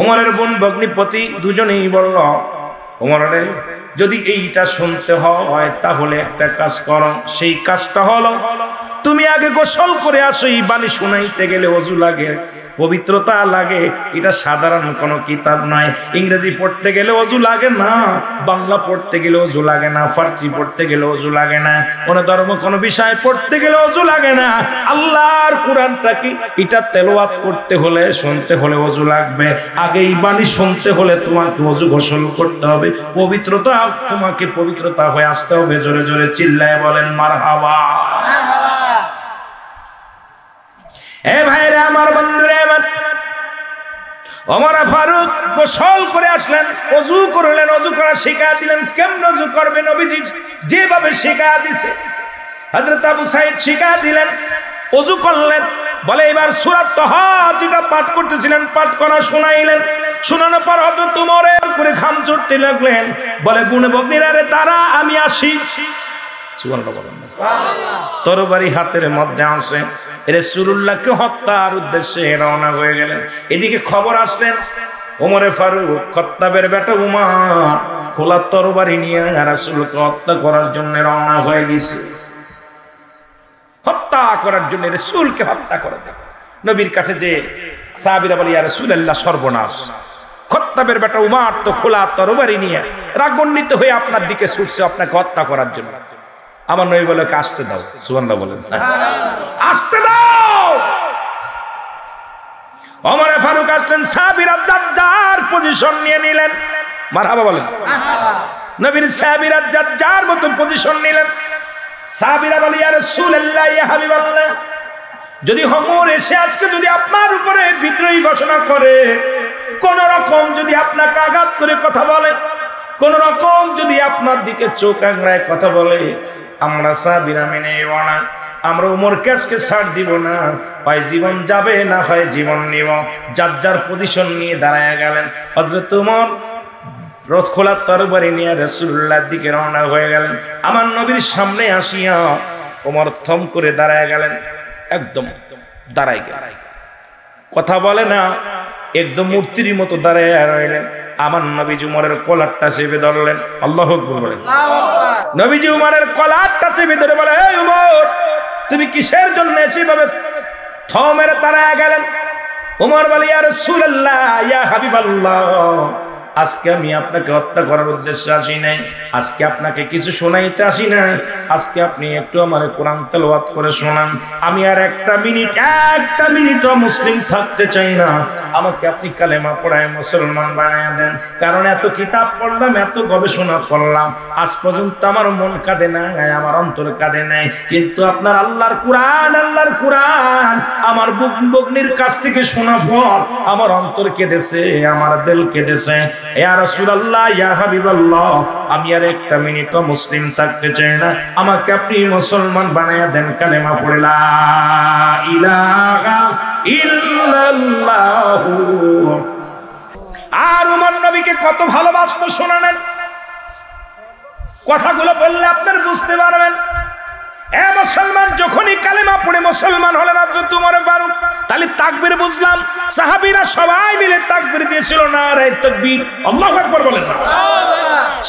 ওমরের বোন ভগ্নিপতি দুজনেই বলল, ওমর রে, যদি এইটা শুনতে হয় তাহলে একটা কাজ করো। সেই কাজটা হলো তুমি আগে গোসল করে আসো। এই বাণী শুনাইতে গেলে ওযু লাগে, পবিত্রতা লাগে। এটা সাধারণ কোনো কিতাব নয়। ইংরেজি পড়তে গেলে ওযু লাগে না, বাংলা পড়তে গেলে ওযু লাগে না, ফার্সি পড়তে গেলে ওযু লাগে না, কোন ধর্ম কোন বিষয় পড়তে গেলে ওযু লাগে না। আল্লাহর কোরআনটা কি, এটা তেলাওয়াত করতে হলে শুনতে হলে ওযু লাগবে। আগে এই বাণী শুনতে হলে তোমাকে ওযু গোসল করতে হবে, পবিত্রতা তোমাকে পবিত্রতা হয়ে আসতে হবে। জোরে জোরে চিল্লায় বলেন মারহাবা। এ ভাইরা আমার, বন্ধুরা আমার, ওমর ফারুক গোসল করে আসলেন, ওযু করলেন, ওযু করা শিখা দিলেন। কেমন ওযু করবে নবীজি যেভাবে শিখা দিয়েছে, হযরত আবু সাঈদ শিখা দিলেন, ওযু করলেন। বলে এবার সূরা তাহা যেটা পাঠ করতেছিলেন পাঠ করা শোনাইলেন। শোনানোর পর হযরত ওমর করে খাম চড়তে লাগলেন। বলে গুণে বগ্নিরা রে তারা, আমি আসি। সুবহানাল্লাহ বলেন। তরবারি হাতের মধ্যে আছে, রাসূলুল্লাহকে হত্যার উদ্দেশ্যে রওনা হয়ে গেলেন। এদিকে খবর আসলেন ওমরে ফারুক খাত্তাবের বেটা উমর খোলা তরবারি নিয়ে রাসূলকে হত্যা করার জন্য রওনা হয়ে গেছে। হত্যা করার জন্য, রাসূলকে হত্যা করে দেবে। নবীর কাছে যে সাহাবীরা বলে, ইয়া রাসূলুল্লাহ, সর্বনাশ, খাত্তাবের বেটা উমর তো খোলা তরবারি নিয়ে রাগান্বিত হয়ে আপনার দিকে ছুটছে আপনাকে হত্যা করার জন্য। আমার নবী বলে, আসতে দাও। সুবহানাল্লাহ বলেন, আসতে দাও। ওমর ফারুক আসলেন, সাহাবীরা জাজ্জার পজিশন নিয়ে নিলেন। মারহাবা বলেন। নবীর সাহাবীরা জাজ্জার মতো পজিশন নিলেন। সাহাবীরা বলে, ইয়া রাসূলুল্লাহ, ইয়া হাবিবাল্লাহ, যদি ওমর এসে আজকে যদি আপনার উপরে বিদ্রোহী ঘোষণা করে, কোন রকম যদি আপনাকে আঘাত করে কথা বলে, কোন রকম যদি আপনার দিকে চোখ আঙড়ায় কথা বলে, আমরা সাহাবীরা মেনে নেব না। আমরা ওমরকে আজকে ছাড় দিব না, হয় জীবন যাবে না হয় জীবন নিব। যার পজিশন নিয়ে দাঁড়ায় গেলেন। হযরত ওমর রথ খোলা তরবারি নিয়ে রাসূলুল্লাহর দিকে রওনা হয়ে গেলেন। আমার নবীর সামনে আসিয়া ওমর থম করে দাঁড়ায় গেলেন। একদম দাঁড়ায় গেলেন, কথা বলে না, একদম মূর্তির মতো দাঁড়ায় রইলেন। আমার নবীজি উমরের কলারটা চেপে ধরলেন। আল্লাহু আকবার বলেন। নবীজি উমরের কলারটা চেপে ধরে বলে, এই উমর, তুমি কিসের জন্য এভাবে থমের দাঁড়ায় গেলেন? উমর বলে, ইয়া রাসূলুল্লাহ, ইয়া হাবিবাল্লাহ, আজকে আমি আপনাকে হত্যা করার উদ্দেশ্যে আসি নাই, আজকে আপনাকে কিছু শোনাইতে আসি নাই। আজকে আপনি একটু আমার কোরআন তেলাওয়াত করে শোনান। আমি আর একটা মিনিটও মুসলিম থাকতে চাই না। আমাকে আপনি কালেমা পড়ায় মুসলমান বানায় দেন। কারণ এত কিতাব পড়লাম, এত গবেষণা করলাম, আজ পর্যন্ত আমার মন কাঁদে না, আমার অন্তর কাঁদে নাই। কিন্তু আপনার আল্লাহর কোরআন আমার বগ্নির কাছ থেকে শোনা পর আমার অন্তর কেঁদেছে, আমার দিল কেঁদেছে। ইয়া রাসূলুল্লাহ, ইয়া হাবিবাল্লাহ, আমি আর একটা মিনিটও মুসলিম থাকতে চাই না। আমাকে আপনি মুসলমান বানায়া দেন। কালেমা পড়ে লা ইলাহা ইল্লাল্লাহ। আর উমর নবীকে কত ভালোবাসতো শোনালেন। কথাগুলো বললে আপনারা বুঝতে পারবেন। এ মুসলমান, যখনই কালেমা পড়ে মুসলমান হলেন হযরত ওমর ফারুক, তাহলে তাকবীর বুঝলাম। সাহাবীরা সবাই মিলে তাকবীর দিয়েছিল, নারে তাকবীর, আল্লাহু আকবার বলেন না।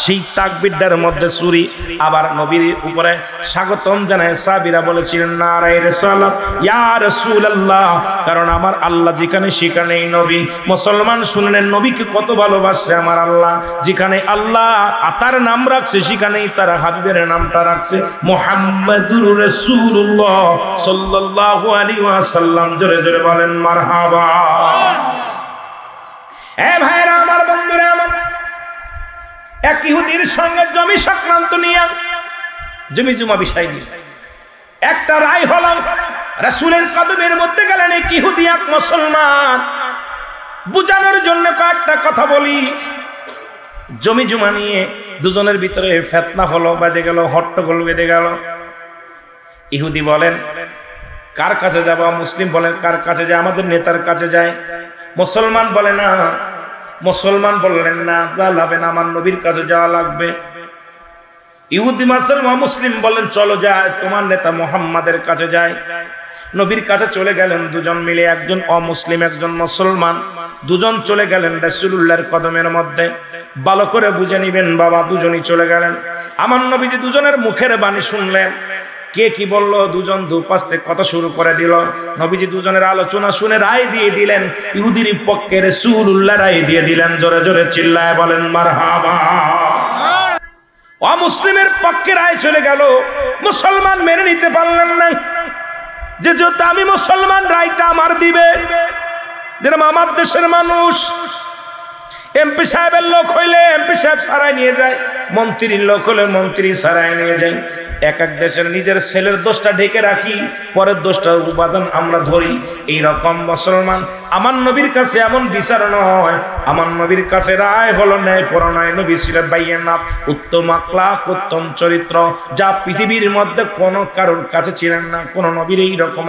সেই তাকবীরটার মধ্যে সূরি আবার নবীর উপরে স্বাগতম জানায় সাহাবীরা বলেছিলেন, নারে রিসালাত, ইয়া রাসূলুল্লাহ। কারণ আমার আল্লাহ যেখানে সেখানেই নবী। মুসলমান শুনলেন নবীকে কত ভালোবাসে আমার আল্লাহ। যেখানে আল্লাহ তার নাম রাখছে, সেখানেই তার হাবিবের নামটা রাখছে, মুহাম্মাদুর রাসূলুল্লাহ সাল্লাল্লাহু আলাইহি ওয়াসাল্লাম। জোরে জোরে বলেন মারহাবা। এ ভাইরা আমার, বন্ধুরা আমার, এক ইহুদির সঙ্গে জমি সংক্রান্ত নিয়ে, জমি জমা বিষয় নিয়ে একটা রায় হলো। রাসূলের কদমের মধ্যে গেলেন এক ইহুদি এক মুসলমান। বুঝানোর জন্য কয়েকটা কথা বলি। জমি জমা নিয়ে দুজনের ভিতরে ফিতনা হলো, বেঁধে গেল, হট্টগোল বেঁধে গেল। ইহুদি বলেন কার কাছে যাব? মুসলিম বলেন কার কাছে যায়? আমাদের নেতার কাছে যায়। মুসলমান বলে না, মুসলমান বললেন না, যা লাগবে না, আমার নবীর কাছে যাওয়া লাগবে। ইহুদি মুসলিম বলেন চলো যায়, তোমার নেতা মুহাম্মাদের কাছে যায়। নবীর কাছে চলে গেলেন দুজন মিলে, একজন অমুসলিম একজন মুসলমান, দুজন চলে গেলেন রাসূলুল্লাহর কদমের মধ্যে। ভালো করে বুঝে নিবেন বাবা, দুজনই চলে গেলেন। আমার নবীজি দুজনের মুখের বাণী শুনলেন, কে কি বললো, দুজন দুপাশ থেকে কথা শুরু করে দিল। নবীজি দুজনের আলোচনা শুনে রায় দিয়ে দিলেন, ইহুদির পক্ষে রাসূলুল্লাহ রায় দিয়ে দিলেন। জোরে জোরে চিল্লায় বলেন মারহাবা। অমুসলিমের পক্ষে রায় চলে গেল। মুসলমান মেনে নিতে পারলেন না যে যেহেতু আমি মুসলমান, রায়টা আমার দিবে। যেরকম আমার দেশের মানুষ এমপি সাহেবের লোক হইলে এমপি সাহেব সারাই নিয়ে যায়, মন্ত্রীর লোক হলে মন্ত্রী সারাই নিয়ে যায়। এক এক দেশের নিজের ছেলের দোষটা ঢেকে রাখি, পরের দোষটা উপাদান আমরা ধরি। এইরকম মুসলমান আমার নবীর কাছে এমন বিচার নয়, আমার নবীর কাছে রায় হলো ন্যায় পরনায়। নবী ছিলেন বাইয়ানাত, উত্তম আখলাক, উত্তম চরিত্র, যা পৃথিবীর মধ্যে কোন কারোর কাছে ছিলেন না। কোন নবীর এইরকম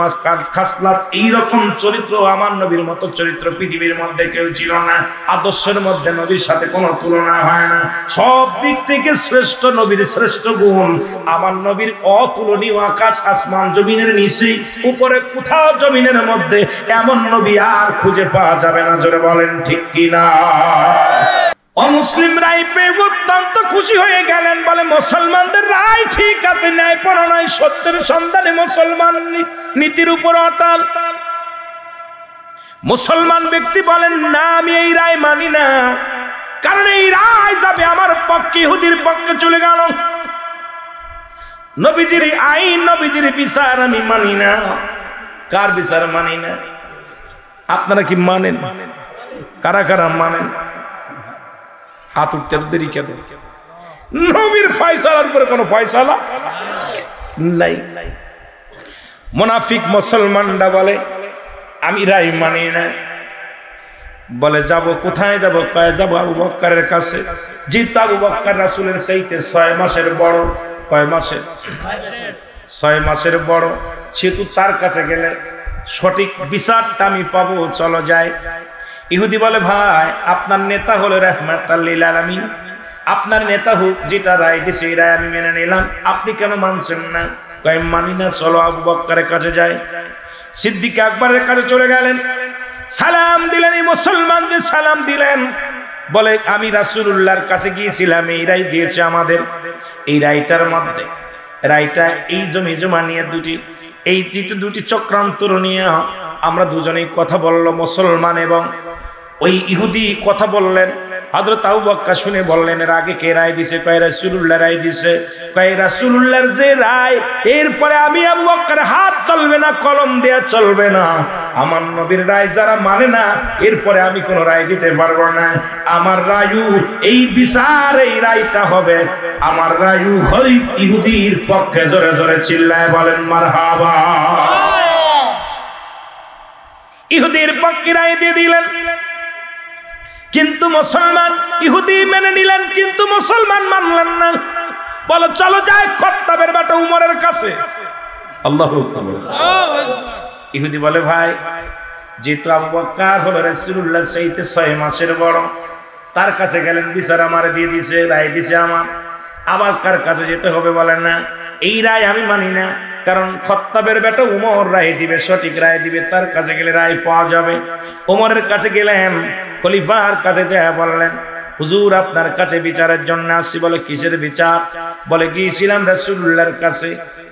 খাসলাত, এইরকম চরিত্র, আমার নবীর মতো চরিত্র পৃথিবীর মধ্যে কেউ ছিল না। আদর্শের মধ্যে নবীর সাথে কোনো তুলনা হয় না। সব দিক থেকে শ্রেষ্ঠ নবীর শ্রেষ্ঠ গুণ। আমার নবীর অতুলনীয়, আকাশ আসমান জমিনের নিচে, উপরে কোথাও জমিনের মধ্যে এমন নবী আর খুঁজে পাওয়া যাবে না। জোরে বলেন ঠিক কিনা? অমুসলিম রায় পেয়ে অত্যন্ত খুশি হয়ে গেলেন, বলে মুসলমানদের রায় ঠিক আছে, ন্যায় পরায়ণ, সত্যের সন্ধানে মুসলমান নীতির উপর অটল। মুসলমান ব্যক্তি বলেন না, আমি এই রায় মানি না, কারণ এই রায় যাবে আমার পক্ষে, ইহুদির পক্ষে চলে গেল। নবীজির আইন, নবীজির বিচার আমি মানি না। কার বিচার মানি না? আপনারা কি মানেন? কারা কারা মানেন? হাত উঠতে দেরি কেন? নবীর ফয়সালার উপরে কোনো ফয়সালা নাই। মুনাফিক মুসলমানরা বলে আমি রায় মানি না। বলে যাব কোথায় যাব? কয় যাব আবু বকরের কাছে। যেহেতু আবু বকর রাসূলের চাইতে 6 মাসের বড়। কয় মাসের? 6 মাসের বড়, সেহেতু তার কাছে গেলে সঠিক বিচারটা আমি পাবো, চলো যাই। ইহুদি বলে ভাই আপনার নেতা হলো রাহমাতাল লিল আলামিন, আপনার নেতা হোক, যেটা রায় দিছে এই রায় আমি মেনে নিলাম, আপনি কেন মানছেন না? কয় মানি না, চলো আবু বকরের কাছে যাই। সিদ্দিক আকবরের কাছে চলে গেলেন, সালাম দিলেন, এই মুসলমানদের সালাম দিলেন। বলে আমি রাসূলুল্লাহর কাছে গিয়েছিলাম, এই রায় দিয়েছে আমাদের। এই রায়টার মধ্যে, রায়টা এই জমি জমা নিয়ে দুটি চক্রান্ত নিয়ে আমরা দুজনেই কথা বললো, মুসলমান এবং ওই ইহুদি কথা বললেন। হযরত আবু বকর শুনে বললেন এর আগে কে রায় দিছে? কয় রাসূলুল্লাহ রায় দিছে। কয় রাসূলুল্লাহর যে রায়, এরপরে আমি আবু বকর হাত চলবে না, কলম দেয়া চলবে না। আমার নবীর রায় যারা মানে না, এরপরে আমি কোন রায় দিতে পারবো না। আমার রায়ু, এই বিচার, এই রায়টা হবে আমার রায়ু গরীব ইহুদির পক্ষে। জোরে জোরে চিল্লায় বলেন মারহাবা। ইহুদির পক্ষে রায় দিয়ে দিলেন, কিন্তু মুসলমান, ইহুদি মেনে নিলেন কিন্তু মুসলমান মানলেন না। বলো চলো যাই খাত্তাবের বেটা উমরের কাছে। আল্লাহু আকবার। ইহুদি বলে ভাই যেহেতু আবু বকর হলো রাসূলুল্লাহ চাইতে 6 মাসের বড়, তার কাছে গেলেন, বিচার আমার দিয়ে দিছে, রায় দিছে আমার, আবার কার কাছে যেতে হবে? বলে না, এই রায় আমি মানি না, কারণ খাত্তাবের বেটা উমর রায় দিবে, সঠিক রায় দিবে, তার কাছে গেলে রায় পাওয়া যাবে। উমরের কাছে গেলেন, খলিফার কাছে যায় বললেন হুজুর আপনার কাছে বিচারের জন্য আসছি। বলে কিসের বিচার? বলে গিয়েছিলাম রাসূলুল্লাহর কাছে।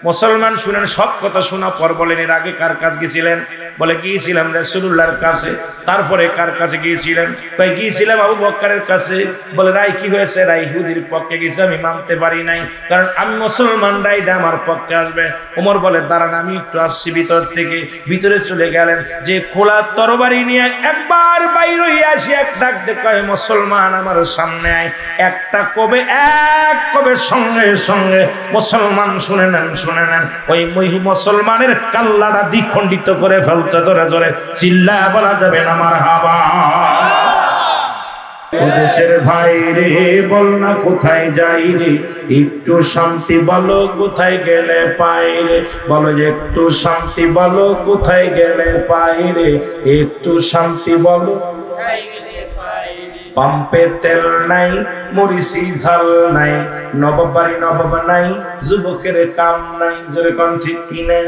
মুসলমান শুনেন, সব কথা শোনা পর বলেন এর আগে কার কাছে গিয়েছিলেন? বলে গিয়েছিলাম রাসূলুল্লাহর কাছে। তারপরে কার কাছে গিয়েছিলেন? কই গিয়েছিলাম আবু বকরের কাছে। বলে রায় কি হয়েছে? রায় ইহুদির পক্ষে গেছে, আমি মানতে পারি নাই, কারণ আমি মুসলমান, রায়টা আমার পক্ষে আসবে। ওমর বলে দাঁড়ান আমি একটু আসছি ভিতর থেকে। ভিতরে চলে গেলেন, যে খোলা তরবারি নিয়ে একবার বাইরে হয়ে আসি, এক ডাক দেয় মুসলমান আমার সামনে আয়। একটা কবে, এক কবে সঙ্গে সঙ্গে মুসলমান শুনে নেন, শুনে নেন, ওই মুসলমানের কাল্লাটা দ্বিখণ্ডিত করে ফেলছে। জোরে জোরে চিল্লায় বলা যাবে না মারহাবা। দেশের ভাই রে বল না কোথায় যাই রে, একটু শান্তি বলো কোথায় গেলে পাই রে, বলো যে একটু শান্তি বলো কোথায় গেলে পাই রে, একটু শান্তি বলো। পাম্পে তেল নাই, মরিচি ঝাল নাই, নবাব বাড়ি নবাব নাই, যুবকের কাম নাই। জোরে কোন ঠিক কিনা?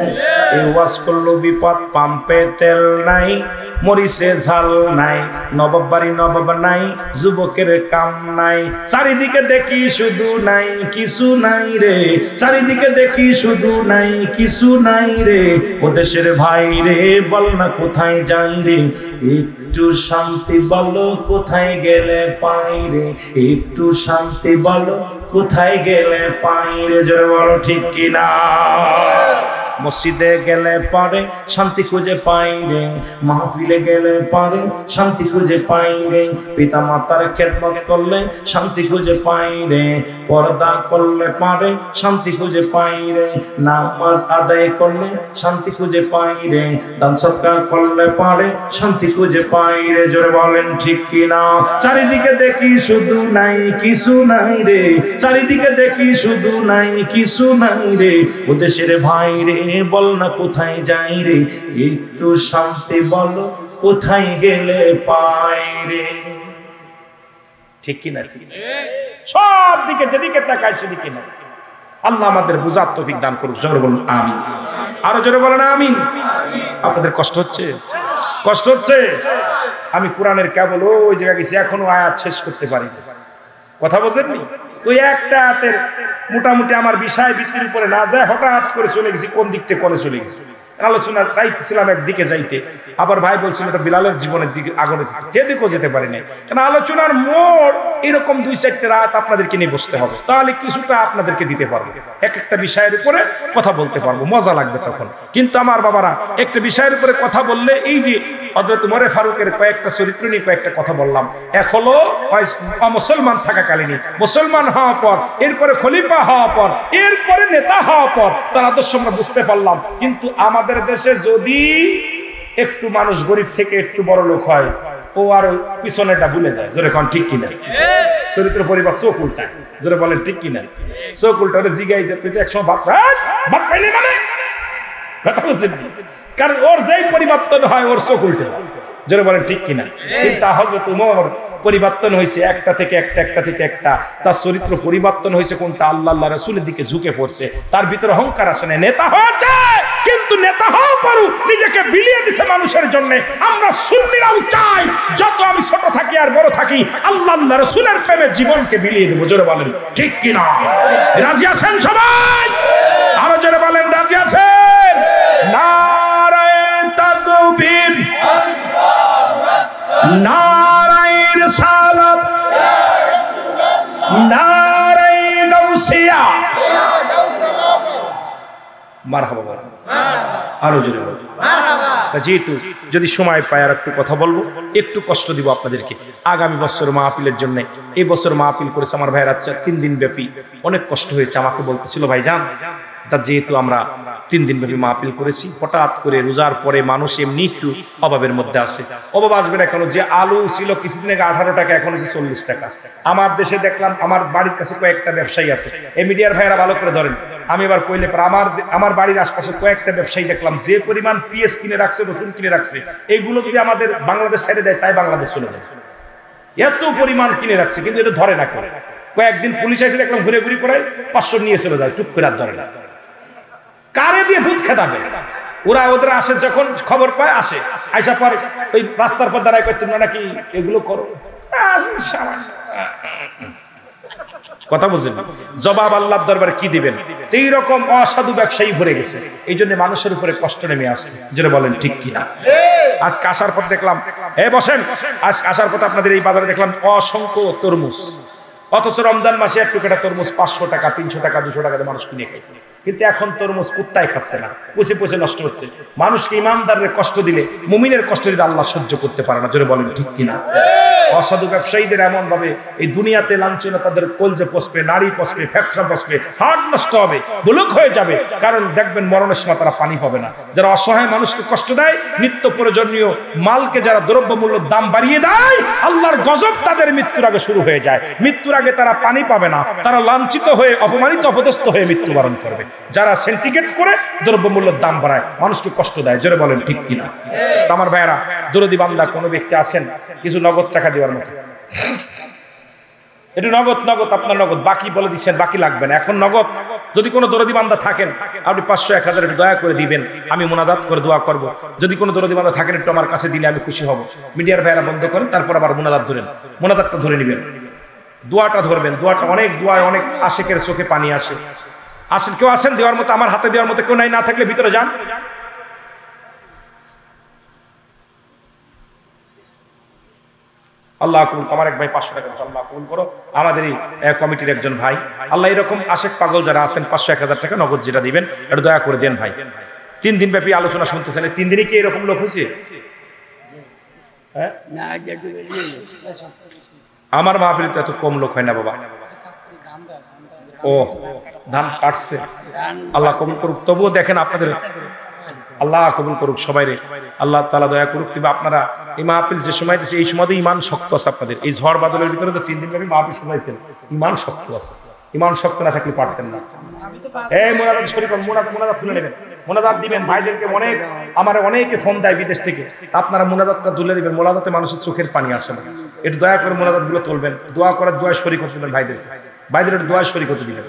এই ওয়াজ করলো বিপদ। পাম্পে তেল নাই, মরিচে ঝাল নাই, নবাব বাড়ি নবাব নাই, যুবকের কাম নাই। চারিদিকে দেখি শুধু নাই কিছু নাই রে, চারিদিকে দেখি শুধু নাই কিছু নাই রে। ও দেশের ভাই রে বল না কোথায় যাই রে, একটু শান্তি বলো কোথায় গেলে পাই রে, একটু শান্তি বলো কোথায় গেলে পাই রে। জোরে বলো ঠিক কিনা? মসজিদে গেলে পরে শান্তি খুঁজে পাই রে, মাহফিলে গেলে পরে শান্তি খুঁজে পাই রে, পিতা মাতার খেদমত করলে শান্তি খুঁজে পাই রে, পর্দা করলে পরে শান্তি খুঁজে পাই রে, নামাজ আদায় করলে শান্তি খুঁজে পাই রে, দান সদকা করলে পরে শান্তি খুঁজে পাই রে। জোরে বলেন ঠিক কিনা? চারিদিকে দেখি শুধু নাই কিছু নাই রে, চারিদিকে দেখি শুধু নাই কিছু নাই রে। ও দেশের ভাই রে বল না কোথায় যাই রে, একটু শান্তি বলো কোথায় গেলে পাই রে। ঠিক কিনা? সব দিকে যেদিকে তাকায় সেদিকে না। আল্লাহ আমাদের বুঝার তৌফিক দান করুক। জোরে বলুন আমিন। আরো জোরে বলেন আমিন। আপনাদের কষ্ট হচ্ছে? কষ্ট হচ্ছে? আমি কোরআনের কেবল ওই জায়গায় গেছি, এখনো আয়াত শেষ করতে পারি। কথা বোঝেননি? ওই একটা আয়াতের মোটামুটি আমার বিষয় বৃত্তির উপরে না যায়, হঠাৎ করে চলে গেছি কোন দিক থেকে কোনে চলে গেছি। আলোচনা চাইতেছিলাম একদিকে যাইতে, আবার ভাই বলছিল এটা বিলালের জীবনের দিকে আগুনে যেদিকেও যেতে পারি না, কারণ আলোচনার মোড় এরকম 2-4টা রাত আপনাদেরকে নিয়ে বসতে হবে, তাহলে কিছুটা আপনাদেরকে দিতে পারবো, এক একটা বিষয়ের উপরে কথা বলতে পারবো, মজা লাগবে তখন। কিন্তু আমার বাবারা একটা বিষয়ের উপরে কথা বললে, এই যে হযরত ওমর ফারুকের কয়েকটা চরিত্র নিয়ে কয়েকটা কথা বললাম, এক হলো মুসলমান থাকাকালীন, মুসলমান হওয়ার পর, এরপরে খলিফা হওয়ার পর, এরপরে নেতা হওয়ার পর তার আদর্শ আমরা বুঝতে পারলাম। কিন্তু আমাদের দেশে যদি একটু মানুষ গরিব থেকে একটু বড় লোক হয়, ও আর পিছনেটা ভুলে যায়। জোরে কোন ঠিক কিনা? চরিত্র পরিবার চোখ উল্টায়। জোরে বলেন ঠিক কিনা? চোখ উল্টালে জিগাই যে তুই তো একসময় ভাত পাইলি মানে কথা বলছেন, কারণ ওর যেই পরিবর্তন হয় ওর চোখ উল্টে যায়। জোরে বলেন ঠিক কিনা? কিন্তু হযরত ওমর পরিবর্তন হয়েছে একটা থেকে একটা, একটা থেকে একটা। তার চরিত্র পরিবর্তন হয়েছে কোনটা? আল্লাহ রাসূলের দিকে ঝুঁকে পড়ছে। তার ভিতরে অহংকার আসে না। নেতা হয়েছে কিন্তু নেতা হওয়া পরও নিজেকে বিলিয়ে দিছে মানুষের জন্য। আমরা সুন্নিরাও চাই যত আমি ছোট থাকি আর বড় থাকি আল্লাহ রাসূলের প্রেমে জীবনকে বিলিয়ে দেব। জোরে বলেন ঠিক কিনা? রাজি আছেন সবাই? আরো জোরে বলেন রাজি আছেন? নারায়ে তাকবীর, নারায়ে রিসালাত, নারায়ে গাউসিয়া, মারহাবা মারহাবা। আরো জোরে বলুন মারহাবা। যেহেতু যদি সময় পায় আর একটু কথা বলবো, একটু কষ্ট দিব আপনাদেরকে। আগামী বছর মাহফিলের জন্য, এই বছর মাহফিল করেছে আমার ভাইয়ের, আচ্ছা 3 দিন ব্যাপী, অনেক কষ্ট হয়েছে। আমাকে বলতেছিল ভাইজান, তা যেহেতু আমরা 3 দিন ব্যাপী মাহফিল করেছি, হঠাৎ করে রোজার পরে মানুষ এমনি একটু অভাবের মধ্যে আসে। অভাব আসবে না কেন? যে আলু ছিল কিছুদিন আগে 18 টাকা, এখন হচ্ছে 40 টাকা। আমার দেশে দেখলাম, আমার বাড়ির কাছে কয়েকটা ব্যবসায়ী আছে, এই মিডিয়ার ভাইয়েরা ভালো করে ধরেন, আমি এবার কইলে আমার বাড়ির আশপাশে কয়েকটা ব্যবসায়ী দেখলাম যে পরিমাণ পেঁয়াজ কিনে রাখছে, রসুন কিনে রাখছে, এইগুলো যদি আমাদের বাংলাদেশ ছেড়ে দেয় তাই বাংলাদেশ চলে যায়। এত পরিমাণ কিনে রাখছে, কিন্তু এটা ধরে না করে। কয়েকদিন পুলিশ এসে দেখলাম ঘুরে ঘুরে করে 500 নিয়ে চলে যায়, চুপ করে আর ধরে না। কারে দিয়ে ভূত খেতাবে? ওরা ওদের আসে, যখন খবর পায় আসে, আইসা পরে ওই রাস্তার পর দাঁড়ায় করতে নাকি এগুলো করো, কথা বুঝেন? জবাব আল্লাহর দরবারে কি দিবেন? এইরকম অসাধু ব্যবসায়ী ভরে গেছে, এই জন্য মানুষের উপরে কষ্ট নেমে আসছে। যেটা বলেন ঠিক কিনা? আজকে আসার পর দেখলাম, বসেন, আজকে আসার পর আপনাদের এই বাজারে দেখলাম অসংখ্য তরমুজ, অথচ রমজান মাসে এক টুকরা তরমুজ 500 টাকা 300 টাকা 200 টাকা দিয়ে মানুষ কিনে খাইছে, কিন্তু এখন তরমুজ কুত্তায় খাচ্ছে না, পচে পচে নষ্ট হচ্ছে। মানুষকে ইমানদারের কষ্ট দিলে, মুমিনের কষ্ট দিলে আল্লাহ সহ্য করতে পারে না, জোরে বলেন ঠিক কিনা? অসাধু ব্যবসায়ীদের এমন ভাবে এই দুনিয়াতে লাঞ্ছনা, তাদের কলজে পচবে, নারী পচবে, ফ্যাপসা পচবে, হার্ট নষ্ট হবে, গোলক হয়ে যাবে, কারণ দেখবেন মরণের সময় তারা পানি পাবে না। যারা অসহায় মানুষকে কষ্ট দেয়, নিত্য প্রয়োজনীয় মালকে যারা দ্রব্যমূল্যের দাম বাড়িয়ে দেয়, আল্লাহর গজব তাদের মৃত্যুর আগে শুরু হয়ে যায়। মৃত্যুর আগে তারা পানি পাবে না, তারা লাঞ্ছিত হয়ে, অপমানিত, অপদস্থ হয়ে মৃত্যুবরণ করবে। যারা সিন্ডিকেট করে দ্রব্যমূল্যের দাম বাড়ায়, মানুষকে কষ্ট দেয়, জোরে বলেন ঠিক কিনা? আমার ভাইরা, দরদি বান্দা কোনো ব্যক্তি আছেন কিছু নগদ টাকা দেওয়ার মতো? এটা নগদ, নগদ আপনার নগদ, বাকি বলে দিচ্ছেন বাকি লাগবে না, এখন নগদ। যদি কোনো দরদি বান্দা থাকেন, আপনি 500 1000 একটু দয়া করে দিবেন, আমি মুনাজাত করে দোয়া করব। যদি কোনো দরদি বান্দা থাকেন, একটু আমার কাছে দিলে আমি খুশি হব। মিডিয়ার ভাইরা বন্ধ করেন, তারপর আবার মুনাজাত ধরেন, মুনাজাতটা ধরে নেবেন, দোয়াটা ধরবেন। দোয়াটা অনেক দোয়ায় অনেক আশিকের চোখে পানি আসে। আসেন, কেউ আছেন দেওয়ার মতো? আমার হাতে দেওয়ার মতো কেউ নাই? না থাকলে ভিতরে যান। আল্লাহ কবুল। আমার এক ভাই 500 টাকা আল্লাহ কবুল করো, আমাদের এই কমিটির একজন ভাই। আল্লাহ এরকম আশেক পাগল যারা আছেন 500 1000 টাকা নগদ যেটা দিবেন, এটা দয়া করে দেন ভাই। 3 দিন ব্যাপী আলোচনা শুনতেছেন, 3 দিনই কি এরকম লোক হয়েছে? হ্যাঁ, আমার মাহফিলে তো এত কম লোক হয় না বাবা। ও ধান কাটছে, আল্লাহ কবুল করুক। তবুও দেখেন আপনাদের, আল্লাহ কবুল করুক সবাই রে, আল্লাহ তাআলা দয়া করুক। তবে আপনারা এই মাহফিল যে সময় দিচ্ছে, এই সময় ইমান শক্ত আছে আপনাদের। এই ঝড় বাদলের ভিতরে তো 3 দিন ব্যাপী মাহফিল শুনাইছেন, ইমান শক্ত আছে। ইমান শক্ত না থাকলে পারতেন না। এই মুনাজাত শরীফ, মুনাজাত তুলে নেবেন, মুনাজাত দিবেন ভাইদেরকে। অনেকে ফোন দেয় বিদেশ থেকে, আপনারা মুনাজাতটা তুলে দিবেন। মুনাজাতে মানুষের চোখের পানি আসে না, একটু দয়া করে মুনাজাত গুলো তুলবেন। দোয়া করার দোয়া শরীক হতে দিবেন ভাইদের একটু দোয়া শরীক হতে দিবেন।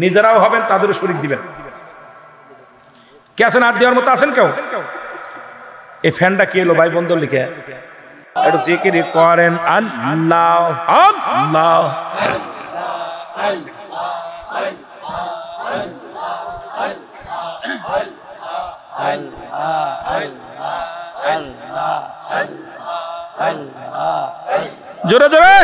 নিজেরাও হবেন, তাদেরও শরীক দিবেন। কে আছেন আর দেওয়ার মতো? আছেন কেউ? এই ফ্যানটা কি এলো ভাই বন্ধ লিখে? একটু জিকির করেন আল্লাহ আল্লাহ। জোরে জোরে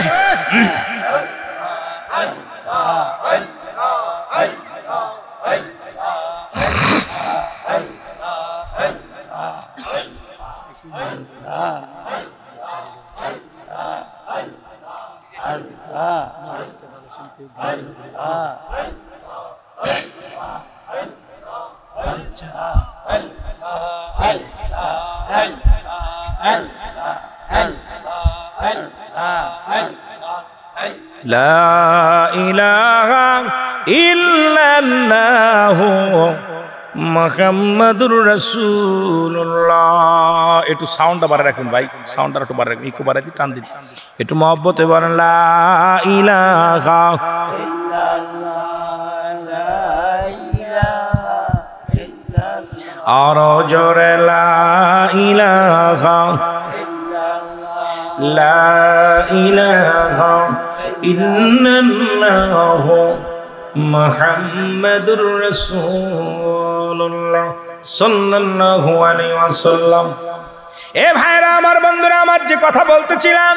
লা ইলাহা ইল্লাল্লাহু মুহাম্মাদুর রাসূলুল্লাহ। একটু সাউন্ডটা বাড়ায় রাখুন ভাই, সাউন্ডটা একটু বাড়ায় রাখুন, ইকো বাড়াই দিই, টান দিন একটু মহব্বতে বলেন লা ইলাহা আর জোরে লা ইলাহা লা ইলাহা ইল্লাল্লাহু মুহাম্মাদুর রাসূলুল্লাহ সাল্লাল্লাহু আলাইহি ওয়াসাল্লাম। এ ভাইরা আমার, বন্ধুরা আমার, যে কথা বলতেছিলাম,